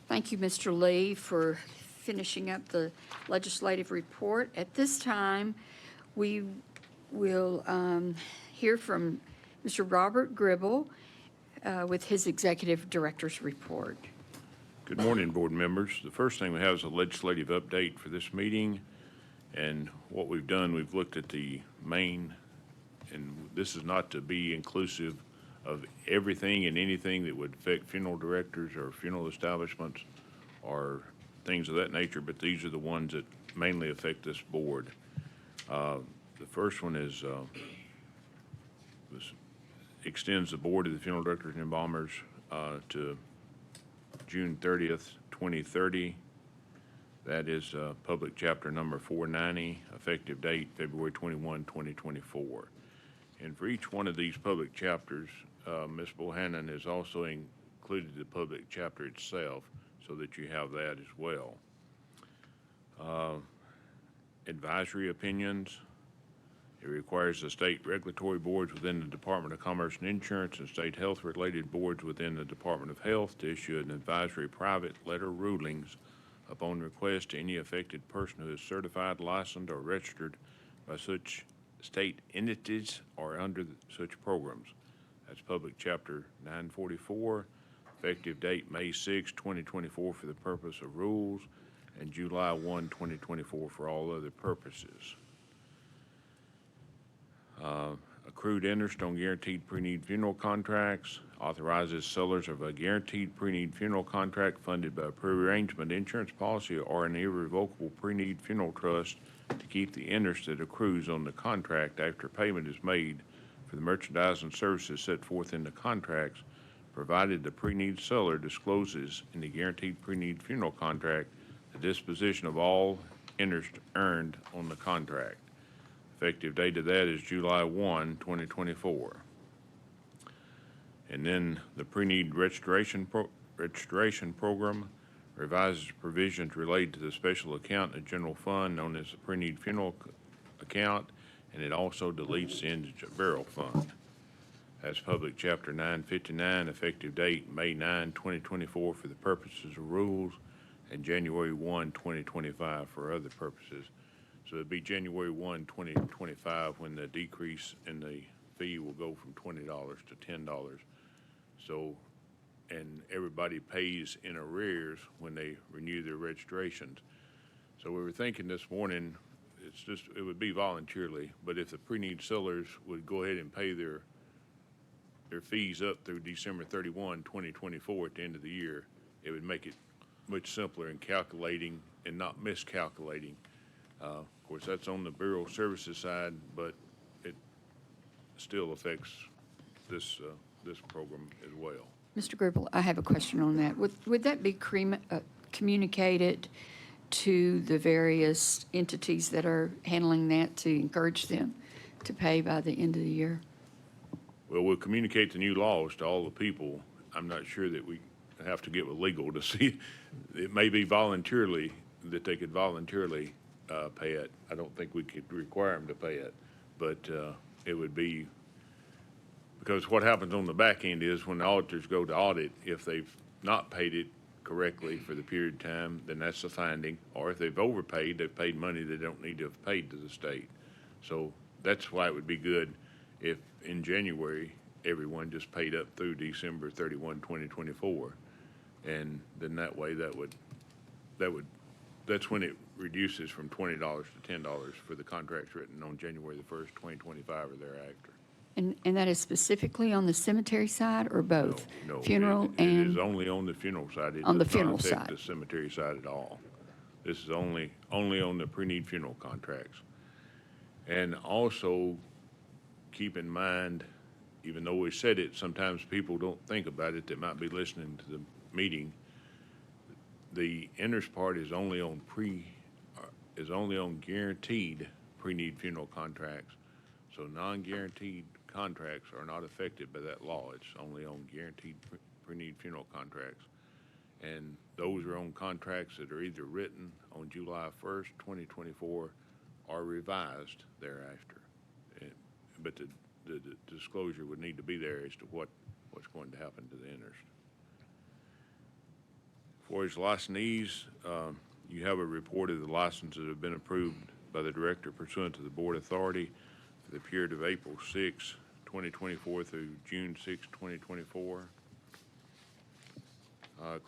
Thank you, Mr. Lee, for finishing up the legislative report. At this time, we will hear from Mr. Robert Gribble with his executive director's report. Good morning, board members. The first thing we have is a legislative update for this meeting. And what we've done, we've looked at the main, and this is not to be inclusive of everything and anything that would affect funeral directors or funeral establishments or things of that nature, but these are the ones that mainly affect this board. The first one is, extends the board of the funeral directors and embalmers to June 30th, 2030. That is public chapter number 490, effective date February 21, 2024. And for each one of these public chapters, Ms. Bohannon has also included the public chapter itself so that you have that as well. Advisory opinions. It requires the state regulatory boards within the Department of Commerce and Insurance and state health-related boards within the Department of Health to issue an advisory private letter rulings upon request to any affected person who is certified, licensed, or registered by such state entities or under such programs. That's Public Chapter 944, effective date May 6, 2024 for the purpose of rules, and July 1, 2024 for all other purposes. Accrued interest on guaranteed pre-need funeral contracts, authorizes sellers of a guaranteed pre-need funeral contract funded by a prearrangement insurance policy or an irrevocable pre-need funeral trust to keep the interest that accrues on the contract after payment is made for the merchandise and services set forth in the contracts, provided the pre-need seller discloses in the guaranteed pre-need funeral contract the disposition of all interest earned on the contract. Effective date of that is July 1, 2024. And then the pre-need registration program revises provisions related to the special account in the general fund known as the pre-need funeral account, and it also deletes the indigent burial fund. That's Public Chapter 959, effective date May 9, 2024 for the purposes of rules, and January 1, 2025 for other purposes. So it'd be January 1, 2025 when the decrease in the fee will go from $20 to $10. So, and everybody pays in arrears when they renew their registrations. So we were thinking this morning, it would be voluntarily, but if the pre-need sellers would go ahead and pay their fees up through December 31, 2024 at the end of the year, it would make it much simpler in calculating and not miscalculating. Of course, that's on the Bureau Services side, but it still affects this program as well. Mr. Gribble, I have a question on that. Would that be communicated to the various entities that are handling that to encourage them to pay by the end of the year? Well, we'll communicate the new laws to all the people. I'm not sure that we have to get with legal to see. It may be voluntarily, that they could voluntarily pay it. I don't think we could require them to pay it, but it would be, because what happens on the back end is when the auditors go to audit, if they've not paid it correctly for the period of time, then that's the finding. Or if they've overpaid, they've paid money they don't need to have paid to the state. So that's why it would be good if in January, everyone just paid up through December 31, 2024. And then that way, that's when it reduces from $20 to $10 for the contracts written on January the 1st, 2025 or thereafter. And that is specifically on the cemetery side or both? No, Funeral it is and, only on the funeral side. On the It does not funeral affect side. the cemetery side at all. This is only on the pre-need funeral contracts. And also, keep in mind, even though we said it, sometimes people don't think about it that might be listening to the meeting. The interest part is only on guaranteed pre-need funeral contracts. So non-guaranteed contracts are not affected by that law. It's only on guaranteed pre-need funeral contracts. And those are on contracts that are either written on July 1st, 2024, or revised thereafter. But the disclosure would need to be there as to what's going to happen to the interest. For his licensees, you have a report of the licenses that have been approved by the director pursuant to the board authority for the period of April 6, 2024 through June 6, 2024.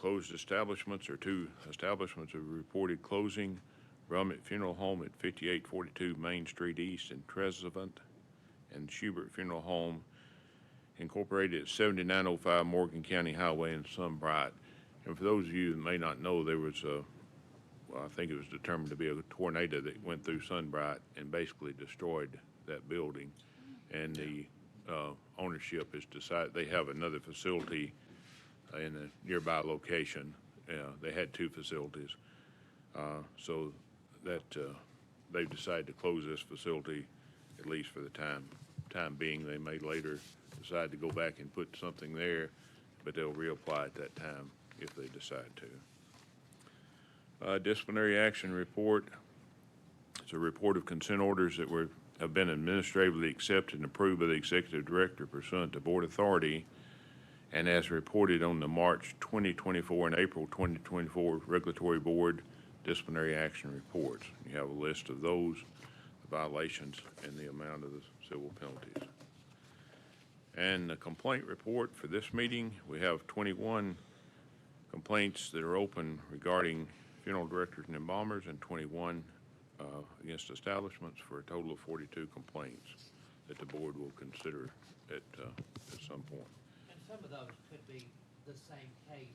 Closed establishments are 2 establishments of reported closing: Brummett Funeral Home at 5842 Main Street East in Trezevant, and Schubert Funeral Home Incorporated at 7905 Morgan County Highway in Sunbright. And for those of you that may not know, there was I think it was determined to be a tornado that went through Sunbright and basically destroyed that building. And the ownership has decided they have another facility in a nearby location. They had 2 facilities. So that they've decided to close this facility, at least for the time being. They may later decide to go back and put something there, but they'll reapply at that time if they decide to. Disciplinary action report. It's a report of consent orders that have been administratively accepted and approved by the executive director pursuant to board authority, and as reported on the March 2024 and April 2024 regulatory board disciplinary action reports. You have a list of those, the violations, and the amount of the civil penalties. And the complaint report for this meeting, we have 21 complaints that are open regarding funeral directors and embalmers, and 21 against establishments, for a total of 42 complaints that the board will consider at some point. And some of those could be the same case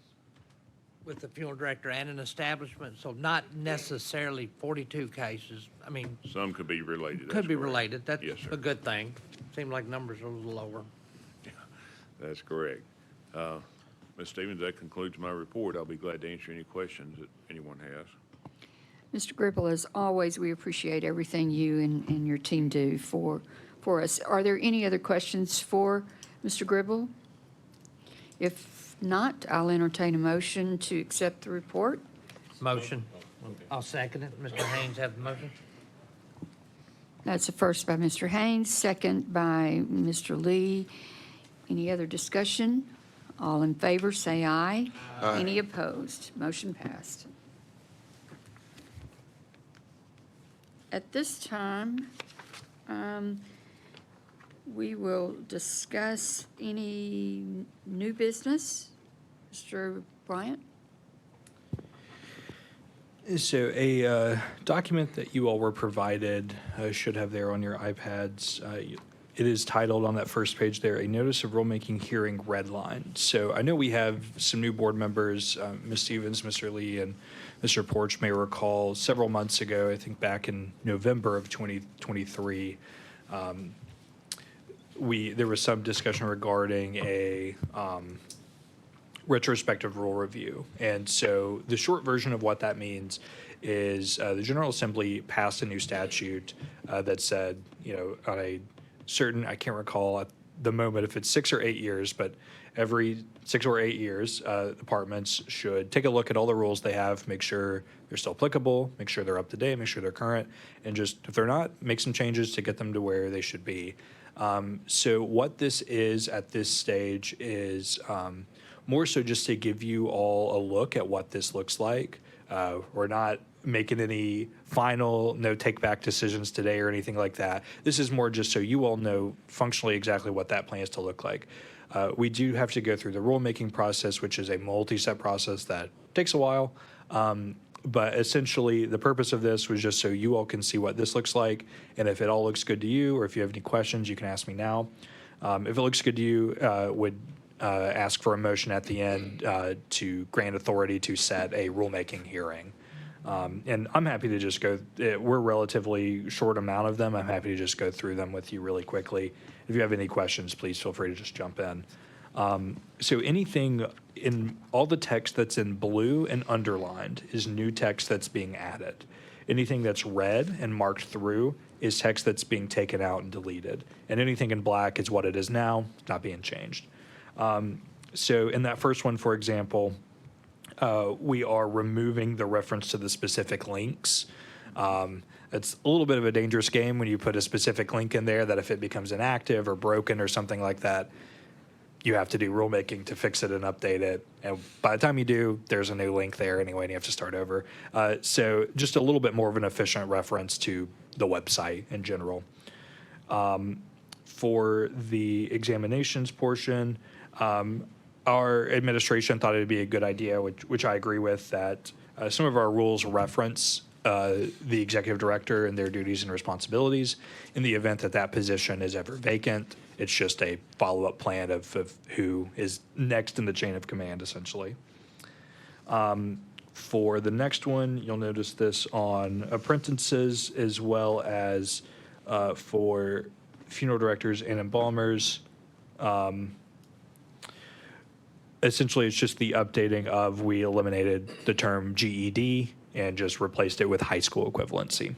with the funeral director and an establishment, so not necessarily 42 cases. I mean, Some could be related. could that's be correct. related. That's Yes, sir. a good thing. Seemed like numbers are a little lower. That's correct. Ms. Stevens, that concludes my report. I'll be glad to answer any questions that anyone has. Mr. Gribble, as always, we appreciate everything you and your team do for us. Are there any other questions for Mr. Gribble? If not, I'll entertain a motion to accept the report. Motion. I'll second it. Mr. Haynes have the motion. That's a first by Mr. Haynes, second by Mr. Lee. Any other discussion? All in favor, say aye. Aye. Any opposed? Motion passed. At this time, we will discuss any new business. Mr. Bryant? So a document that you all were provided should have there on your iPads. It is titled on that first page there, a notice of rulemaking hearing red line. So I know we have some new board members, Ms. Stevens, Mr. Lee, and Mr. Porch may recall several months ago, I think back in November of 2023, there was some discussion regarding a retrospective rule review. And so the short version of what that means is the General Assembly passed a new statute that said, on a certain, I can't recall at the moment if it's 6 or 8 years, but every 6 or 8 years, departments should take a look at all the rules they have, make sure they're still applicable, make sure they're up to date, make sure they're current, and just, if they're not, make some changes to get them to where they should be. So what this is at this stage is more so just to give you all a look at what this looks like. We're not making any final no take back decisions today or anything like that. This is more just so you all know functionally exactly what that plan is to look like. We do have to go through the rulemaking process, which is a multi-step process that takes a while. But essentially, the purpose of this was just so you all can see what this looks like. And if it all looks good to you, or if you have any questions, you can ask me now. If it looks good to you, would ask for a motion at the end to grant authority to set a rulemaking hearing. And I'm happy to just go, we're a relatively short amount of them. I'm happy to just go through them with you really quickly. If you have any questions, please feel free to just jump in. So anything in all the text that's in blue and underlined is new text that's being added. Anything that's red and marked through is text that's being taken out and deleted. And anything in black is what it is now, not being changed. So in that first one, for example, we are removing the reference to the specific links. It's a little bit of a dangerous game when you put a specific link in there that if it becomes inactive or broken or something like that, you have to do rulemaking to fix it and update it. And by the time you do, there's a new link there anyway, and you have to start over. So just a little bit more of an efficient reference to the website in general. For the examinations portion, our administration thought it'd be a good idea, which I agree with, that some of our rules reference the executive director and their duties and responsibilities. In the event that that position is ever vacant, it's just a follow-up plan of who is next in the chain of command, essentially. For the next one, you'll notice this on apprentices as well as for funeral directors and embalmers. Essentially, it's just the updating of, we eliminated the term GED and just replaced it with high school equivalency.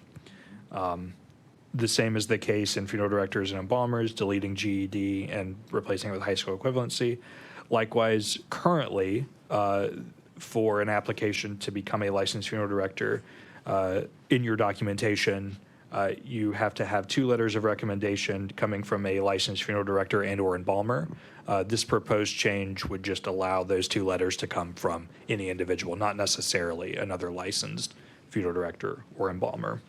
The same is the case in funeral directors and embalmers, deleting GED and replacing it with high school equivalency. Likewise, currently, for an application to become a licensed funeral director, in your documentation, you have to have 2 letters of recommendation coming from a licensed funeral director and or embalmer. This proposed change would just allow those 2 letters to come from any individual, not necessarily another licensed funeral director or embalmer.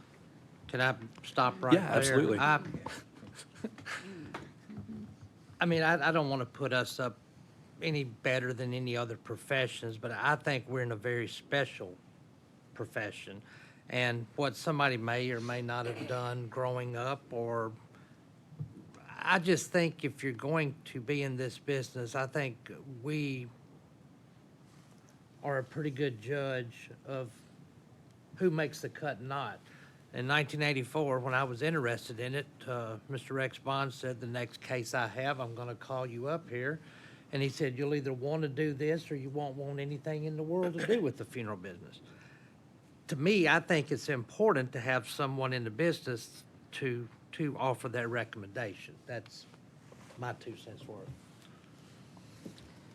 Can I stop right there? Yeah, absolutely. I mean, I don't want to put us up any better than any other professions, but I think we're in a very special profession. And what somebody may or may not have done growing up, or I just think if you're going to be in this business, I think we are a pretty good judge of who makes the cut and not. In 1984, when I was interested in it, Mr. Rex Bond said, the next case I have, I'm going to call you up here. And he said, you'll either want to do this or you won't want anything in the world to do with the funeral business. To me, I think it's important to have someone in the business to offer that recommendation. That's my 2 cents worth.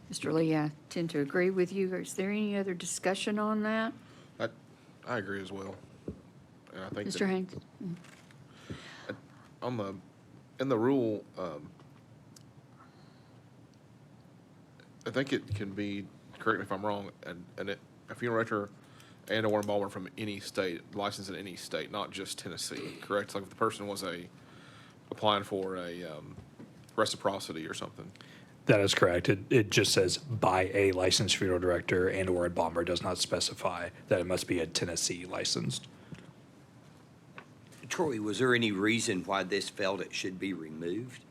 Mr. Lee, I tend to agree with you. Is there any other discussion on that? I agree as well. And I think Mr. that Haynes? in the rule, I think it can be, correct me if I'm wrong, a funeral director and or embalmer from any state, licensed in any state, not just Tennessee, correct? Like if the person was applying for a reciprocity or something. That is correct. It just says by a licensed funeral director and or embalmer, does not specify that it must be a Tennessee licensed. Troy, was there any reason why this felt it should be removed?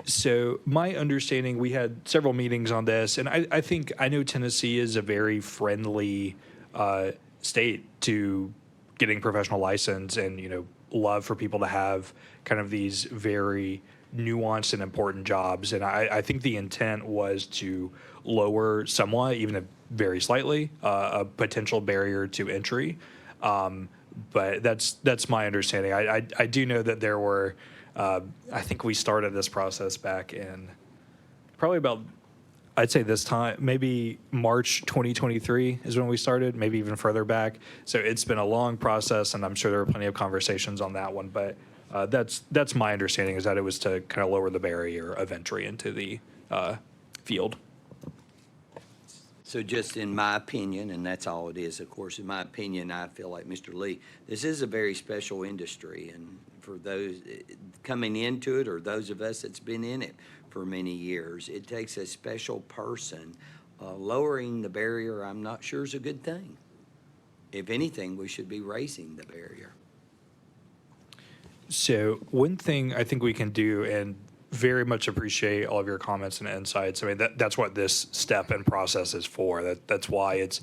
So my understanding, we had several meetings on this, and I know Tennessee is a very friendly state to getting professional license, and love for people to have kind of these very nuanced and important jobs. And I think the intent was to lower somewhat, even very slightly, a potential barrier to entry. But that's my understanding. I do know that there were. I think we started this process back in probably about, I'd say this time, maybe March 2023 is when we started, maybe even further back. So it's been a long process, and I'm sure there were plenty of conversations on that one. But that's my understanding, is that it was to kind of lower the barrier of entry into the field. So just in my opinion, and that's all it is, of course, in my opinion, I feel like Mr. Lee, this is a very special industry. And for those coming into it, or those of us that's been in it for many years, it takes a special person. Lowering the barrier, I'm not sure is a good thing. If anything, we should be raising the barrier. So one thing I think we can do, and very much appreciate all of your comments and insights. I mean, that's what this step and process is for. That's why it's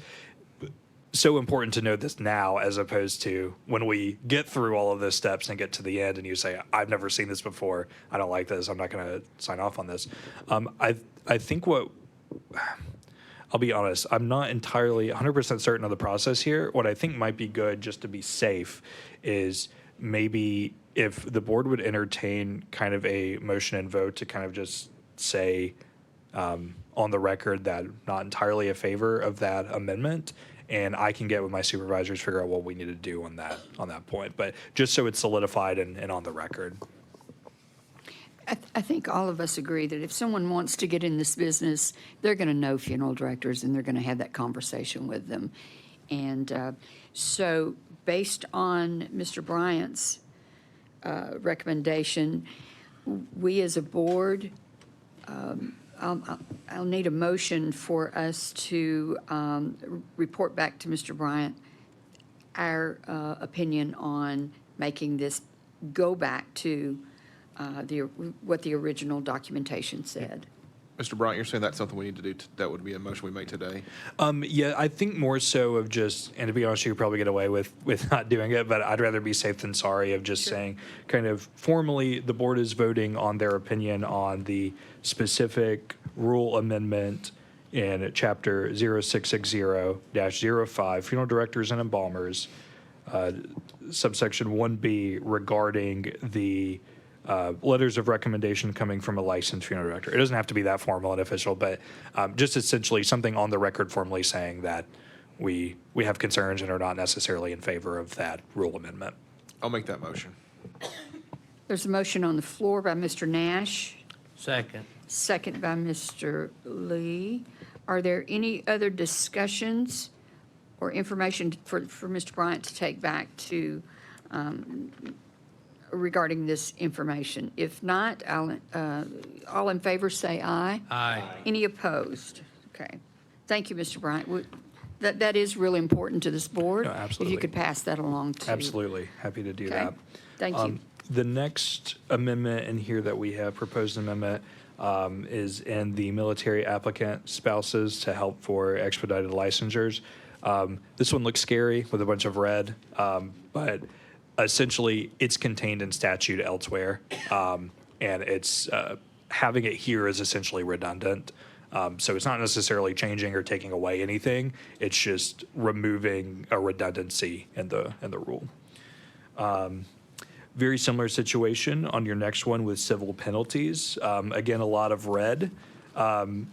so important to know this now, as opposed to when we get through all of those steps and get to the end and you say, I've never seen this before, I don't like this, I'm not going to sign off on this. I think I'll be honest, I'm not entirely 100% certain of the process here. What I think might be good, just to be safe, is maybe if the board would entertain kind of a motion and vote to kind of just say on the record that not entirely a favor of that amendment, and I can get with my supervisors, figure out what we need to do on that point. But just so it's solidified and on the record. I think all of us agree that if someone wants to get in this business, they're going to know funeral directors, and they're going to have that conversation with them. And so based on Mr. Bryant's recommendation, we as a board, I'll need a motion for us to report back to Mr. Bryant our opinion on making this go back to what the original documentation said. Mr. Bryant, you're saying that's something we need to do, that would be a motion we make today? Yeah, I think more so of just, and to be honest, you could probably get away with not doing it, but I'd rather be safe than sorry of just saying, kind of formally, the board is voting on their opinion on the specific rule amendment in chapter 0660-05, funeral directors and embalmers, subsection 1B, regarding the letters of recommendation coming from a licensed funeral director. It doesn't have to be that formal and official, but just essentially something on the record formally saying that we have concerns and are not necessarily in favor of that rule amendment. I'll make that motion. There's a motion on the floor by Mr. Nash, Second. second by Mr. Lee. Are there any other discussions or information for Mr. Bryant to take back to regarding this information? If not, all in favor say aye. Aye. Any opposed? Okay. Thank you, Mr. Bryant. That is really important to this board. No, If absolutely. you could pass that along to. Absolutely. Happy to do Okay. that. Thank you. The next amendment in here that we have, proposed amendment, is in the military applicant spouses to help for expedited licensures. This one looks scary with a bunch of red, but essentially it's contained in statute elsewhere, and it's having it here is essentially redundant. So it's not necessarily changing or taking away anything. It's just removing a redundancy in the rule. Very similar situation on your next one with civil penalties. Again, a lot of red.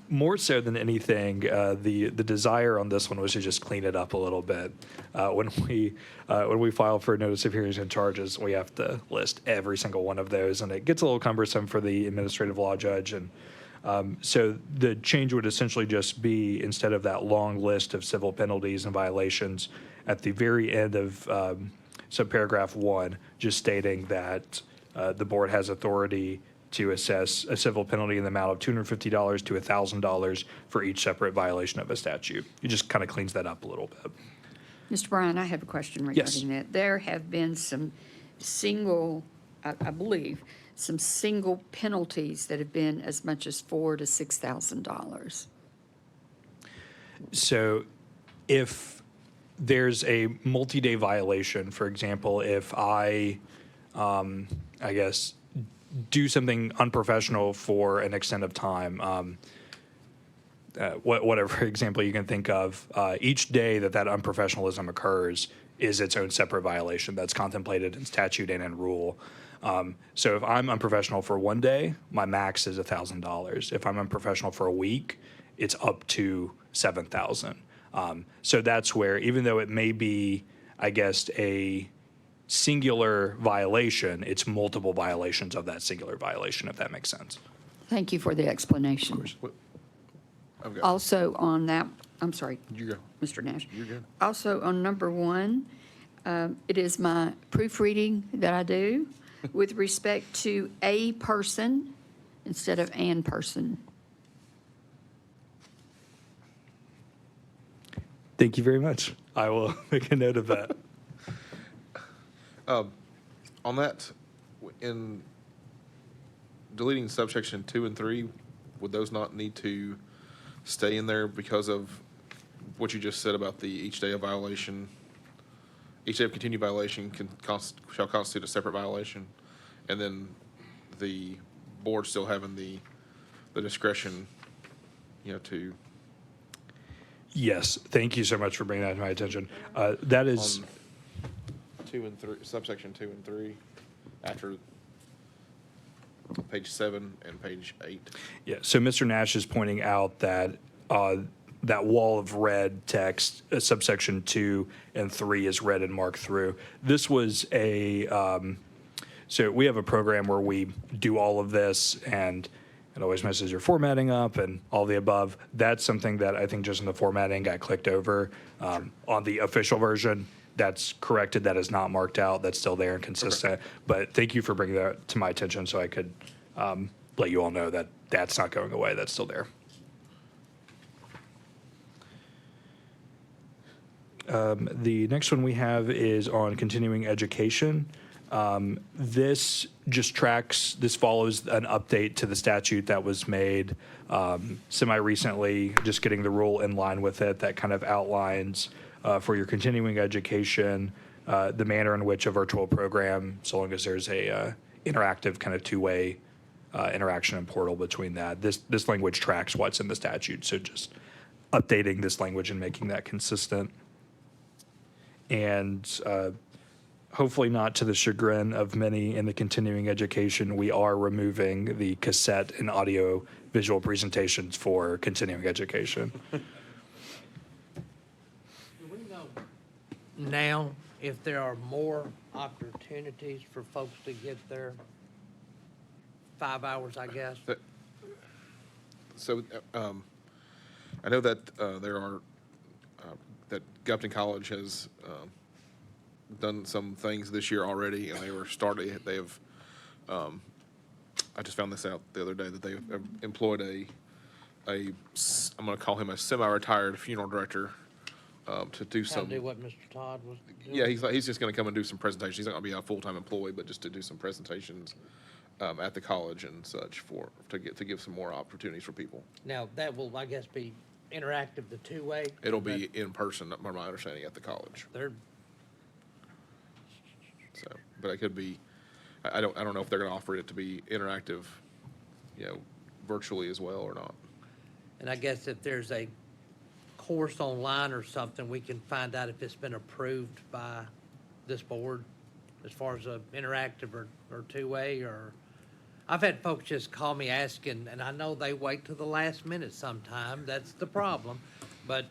More so than anything, the desire on this one was to just clean it up a little bit. When we file for a notice of hearings and charges, we have to list every single one of those, and it gets a little cumbersome for the administrative law judge. And so the change would essentially just be, instead of that long list of civil penalties and violations, at the very end of subparagraph 1, just stating that the board has authority to assess a civil penalty in the amount of $250 to $1,000 for each separate violation of a statute. It just kind of cleans that up a little bit. Mr. Bryan, I have a question Yes. regarding that. There have been some single, I believe, some single penalties that have been as much as $4,000 to $6,000. So if there's a multi-day violation, for example, if I guess, do something unprofessional for an extent of time, whatever example you can think of, each day that unprofessionalism occurs is its own separate violation that's contemplated in statute and in rule. So if I'm unprofessional for one day, my max is $1,000. If I'm unprofessional for a week, it's up to $7,000. So that's where, even though it may be, I guess, a singular violation, it's multiple violations of that singular violation, if that makes sense. Thank you for the explanation. I've got, Also on that, I'm sorry, you go. Mr. Nash. You're good. Also on number 1, it is my proofreading that I do with respect to a person instead of an person. Thank you very much. I will make a note of that. On that, in deleting subsection 2 and 3, would those not need to stay in there because of what you just said about the each day of violation? Each day of continued violation shall constitute a separate violation, and then the board still having the discretion, to. Yes, thank you so much for bringing that to my attention. That is, On 2 and 3, subsection 2 and 3, after page 7 and page 8. yeah, so Mr. Nash is pointing out that that wall of red text, subsection 2 and 3 is read and marked through. This was so we have a program where we do all of this, and it always messes your formatting up and all the above. That's something that I think just in the formatting got clicked over. On the official version, that's corrected. That is not marked out. That's still there and consistent. But thank you for bringing that to my attention so I could let you all know that that's not going away. That's still there. The next one we have is on continuing education. This just tracks, this follows an update to the statute that was made semi-recently, just getting the rule in line with it that kind of outlines for your continuing education, the manner in which a virtual program, so long as there's a interactive kind of two-way interaction and portal between that. This language tracks what's in the statute, so just updating this language and making that consistent. And hopefully not to the chagrin of many in the continuing education, we are removing the cassette and audio visual presentations for continuing education. Do we know now if there are more opportunities for folks to get their 5 hours, I guess? So, I know that there are, that Gupton College has done some things this year already, and they have, I just found this out the other day, that they have employed I'm gonna call him a semi-retired funeral director, to do How some. to do what Mr. Todd was doing? Yeah, he's just gonna come and do some presentations. He's not gonna be a full-time employee, but just to do some presentations, at the college and such to give some more opportunities for people. Now, that will, I guess, be interactive, the two-way? It'll be in person, from my understanding, at the college. They're, So, but it could be, I don't know if they're gonna offer it to be interactive, virtually as well or not. and I guess if there's a course online or something, we can find out if it's been approved by this board as far as a interactive or two-way, or, I've had folks just call me asking, and I know they wait till the last minute sometime, that's the problem, but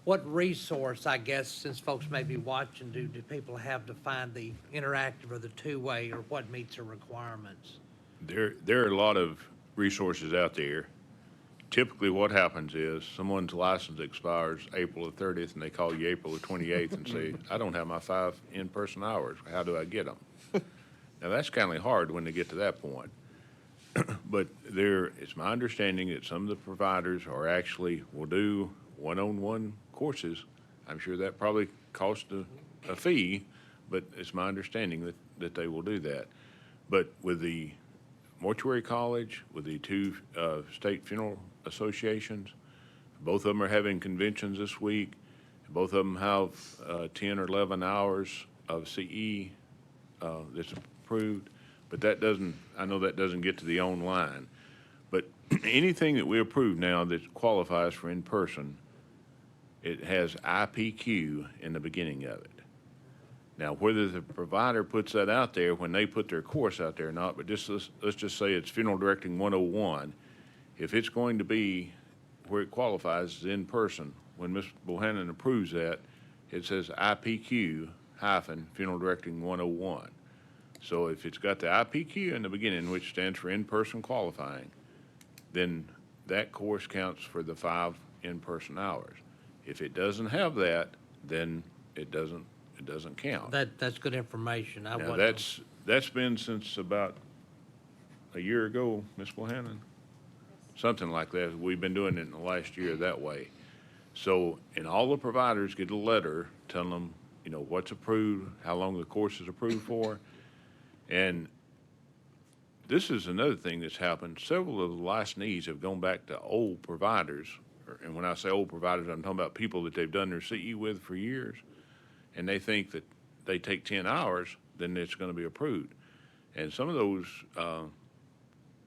what resource, I guess, since folks may be watching, do people have to find the interactive or the two-way, or what meets the requirements? There are a lot of resources out there. Typically, what happens is someone's license expires April the 30th, and they call you April the 28th and say, I don't have my 5 in-person hours. How do I get them? Now, that's kind of hard when they get to that point. But it's my understanding that some of the providers will do one-on-one courses I'm sure that probably cost a fee, but it's my understanding that they will do that. But with the mortuary college, with the two state funeral associations, both of them are having conventions this week. Both of them have 10 or 11 hours of CE that's approved, but that doesn't, I know that doesn't get to the online. But anything that we approve now that qualifies for in-person, it has IPQ in the beginning of it. Now, whether the provider puts that out there when they put their course out there or not, but just let's just say it's Funeral Directing 101. If it's going to be where it qualifies is in person, when Ms. Bohannon approves that, it says IPQ hyphen Funeral Directing 101. So if it's got the IPQ in the beginning, which stands for in-person qualifying, then that course counts for the 5 in-person hours. If it doesn't have that, then it doesn't count. That's good information. I Now, wasn't. that's been since about a year ago, Ms. Bohannon? Something like that. We've been doing it in the last year that way. So, and all the providers get a letter telling them, you know, what's approved, how long the course is approved for. And this is another thing that's happened. Several of the licensees have gone back to old providers. And when I say old providers, I'm talking about people that they've done their CE with for years. And they think that they take 10 hours, then it's going to be approved. And some of those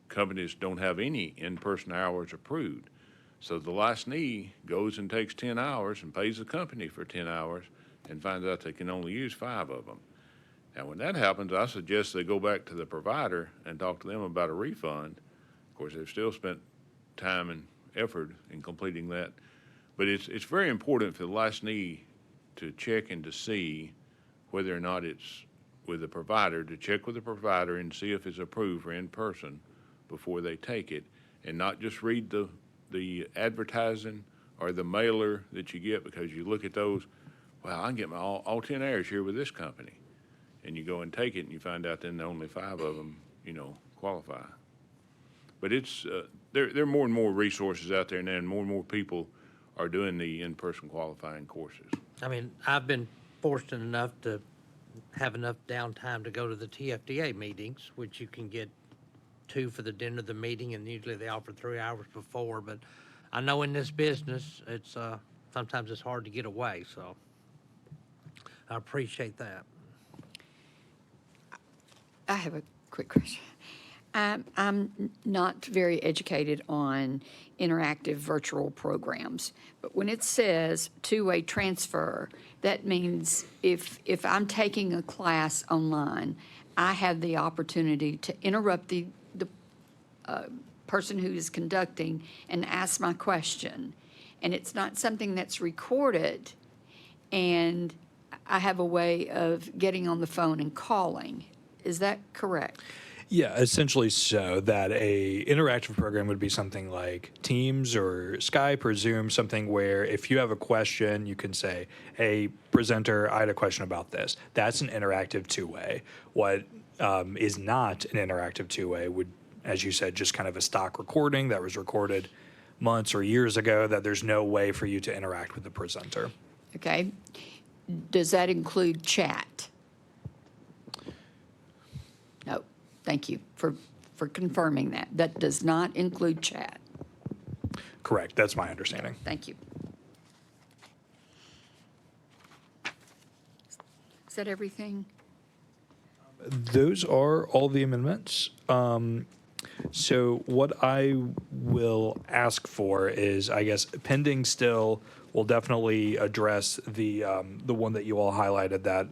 companies don't have any in-person hours approved. So the licensee goes and takes 10 hours and pays the company for 10 hours and finds out they can only use 5 of them. Now, when that happens, I suggest they go back to the provider and talk to them about a refund. Of course, they've still spent time and effort in completing that. But it's very important for the licensee to check and to see whether or not it's with the provider, to check with the provider and see if it's approved for in-person before they take it, and not just read the advertising or the mailer that you get, because you look at those, well, I can get my all 10 hours here with this company. And you go and take it and you find out then only 5 of them, you know, qualify. But it's, there are more and more resources out there now, and more people are doing the in-person qualifying courses. I mean, I've been fortunate enough to have enough downtime to go to the TFDA meetings, which you can get 2 for the dinner of the meeting, and usually they offer 3 hours before. But I know in this business, it's sometimes it's hard to get away, so I appreciate that. I have a quick question. I'm not very educated on interactive virtual programs, but when it says two-way transfer, that means if I'm taking a class online, I have the opportunity to interrupt the person who is conducting and ask my question. And it's not something that's recorded, and I have a way of getting on the phone and calling. Is that correct? Yeah, essentially so. That a interactive program would be something like Teams or Skype or Zoom, something where if you have a question, you can say, hey, presenter, I had a question about this. That's an interactive two-way. What is not an interactive two-way would, as you said, just kind of a stock recording that was recorded months or years ago that there's no way for you to interact with the presenter. Okay. Does that include chat? No. Thank you for confirming that. That does not include chat. Correct. That's my understanding. Thank you. Is that everything? Those are all the amendments. So what I will ask for is, I guess, pending still, we'll definitely address the one that you all highlighted that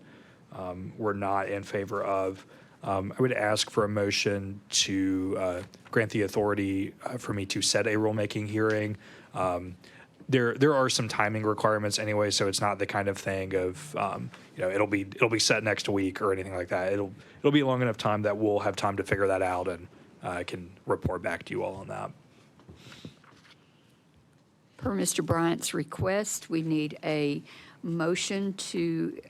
we're not in favor of. I would ask for a motion to grant the authority for me to set a rulemaking hearing. There are some timing requirements anyway, so it's not the kind of thing of it'll be set next week or anything like that. It'll be long enough time that we'll have time to figure that out, and I can report back to you all on that. Per Mr. Bryant's request, we need a motion to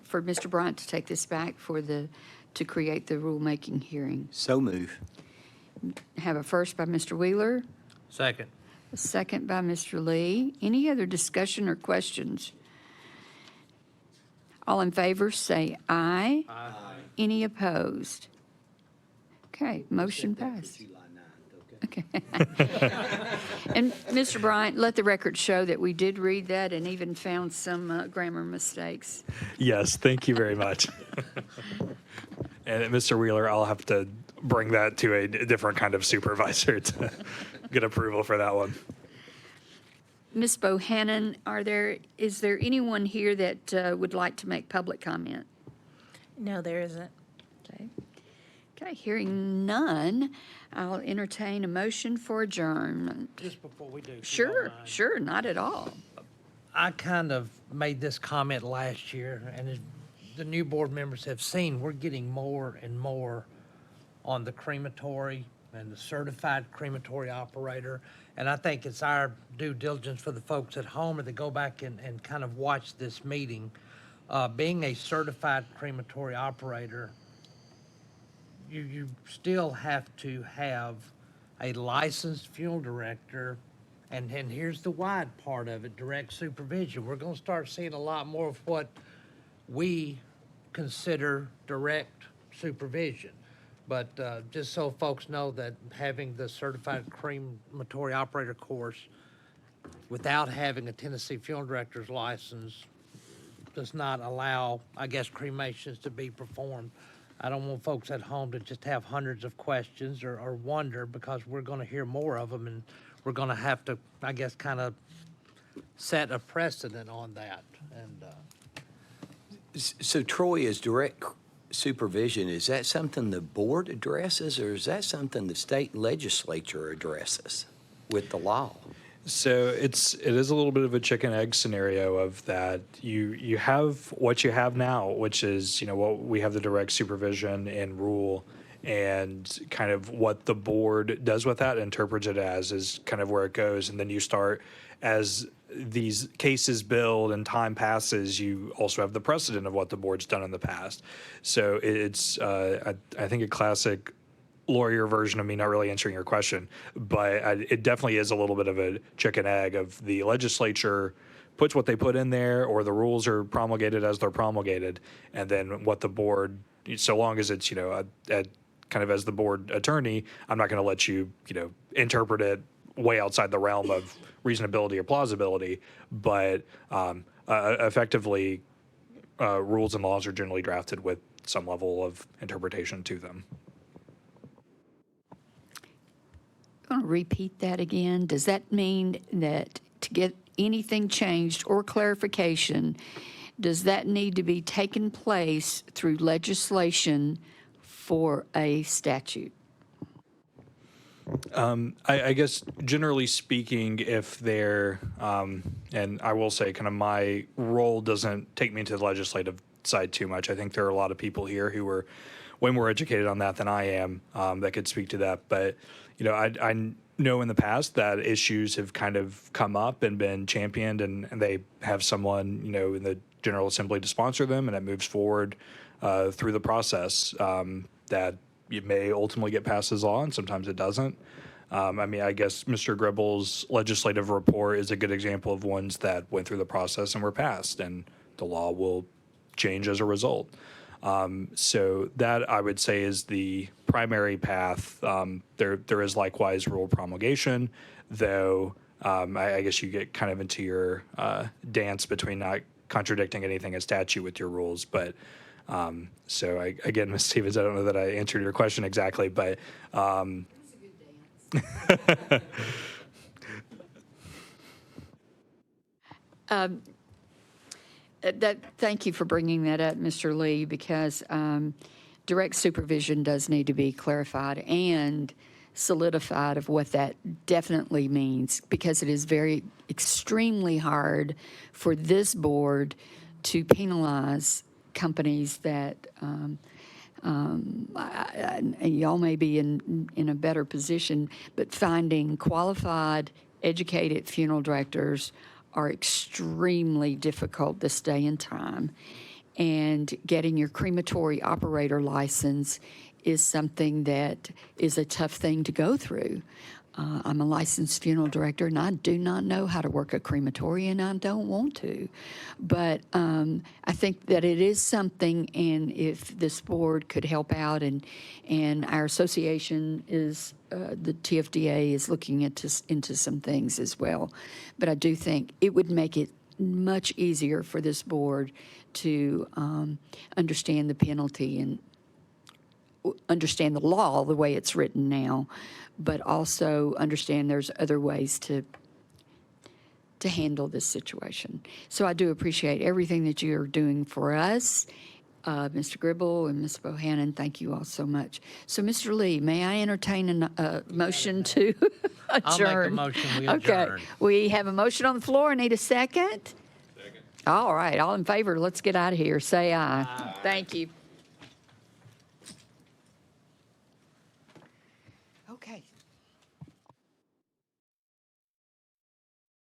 for Mr. Bryant to take this back to create the rulemaking hearing. So move. Have a first by Mr. Wheeler, Second. A second by Mr. Lee. Any other discussion or questions? All in favor, say aye. Aye. Any opposed? Okay, motion passed. Okay. And Mr. Bryant, let the record show that we did read that and even found some grammar mistakes. Yes, thank you very much. And Mr. Wheeler, I'll have to bring that to a different kind of supervisor to get approval for that one. Ms. Bohannon, is there anyone here that would like to make public comment? No, there isn't. Okay. Okay, hearing none, I'll entertain a motion for adjournment. Just before we do. if you don't Sure, mind. sure, not at all. I kind of made this comment last year, and as the new board members have seen, we're getting more and more on the crematory and the certified crematory operator. And I think it's our due diligence for the folks at home to go back and kind of watch this meeting. Being a certified crematory operator, you still have to have a licensed funeral director, and here's the wide part of it, direct supervision. We're gonna start seeing a lot more of what we consider direct supervision. But just so folks know that having the certified crematory operator course without having a Tennessee funeral director's license does not allow, I guess, cremations to be performed. I don't want folks at home to just have hundreds of questions or wonder, because we're going to hear more of them, and we're going to have to, I guess, kind of set a precedent on that. And So Troy, is direct supervision, is that something the board addresses, or is that something the state legislature addresses with the law? So it is a little bit of a chicken egg scenario of that you have what you have now, which is, what we have, the direct supervision and rule, and kind of what the board does with that, interprets it as, is kind of where it goes. And then you start, as these cases build and time passes, you also have the precedent of what the board's done in the past. So it's I think a classic lawyer version of me not really answering your question, but it definitely is a little bit of a chicken egg of the legislature puts what they put in there, or the rules are promulgated as they're promulgated, and then what the board, so long as it's, kind of as the board attorney, I'm not going to let you, interpret it way outside the realm of reasonability or plausibility, but effectively, rules and laws are generally drafted with some level of interpretation to them. I'm going to repeat that again. Does that mean that to get anything changed or clarification, does that need to be taken place through legislation for a statute? I guess generally speaking, if they're, and I will say kind of my role doesn't take me to the legislative side too much. I think there are a lot of people here who are way more educated on that than I am, that could speak to that. But, I know in the past that issues have kind of come up and been championed, and they have someone, in the General Assembly to sponsor them, and it moves forward through the process, that it may ultimately get passed as law, and sometimes it doesn't. I guess Mr. Gribble's legislative report is a good example of ones that went through the process and were passed, and the law will change as a result. So that, I would say, is the primary path. There is likewise rule promulgation, though I guess you get kind of into your dance between not contradicting anything in statute with your rules. But again, Ms. Stevens, I don't know that I answered your question exactly, but Thank you for bringing that up, Mr. Lee, because direct supervision does need to be clarified and solidified of what that definitely means, because it is extremely hard for this board to penalize companies that y'all may be in a better position, but finding qualified, educated funeral directors are extremely difficult this day and time. And getting your crematory operator license is something that is a tough thing to go through. I'm a licensed funeral director, and I do not know how to work a crematorium, and I don't want to. But I think that it is something, and if this board could help out, and our association is, the TFDA is looking into some things as well. But I do think it would make it much easier for this board to understand the penalty and understand the law the way it's written now, but also understand there's other ways to handle this situation. So I do appreciate everything that you're doing for us. Mr. Gribble and Ms. Bohannon, thank you all so much. So, Mr. Lee, may I entertain a motion to adjourn? I'll make a motion, we Okay, adjourn. we have a motion on the floor. I need a second. Second. All right, all in favor, let's get out of here. Say aye. Thank you.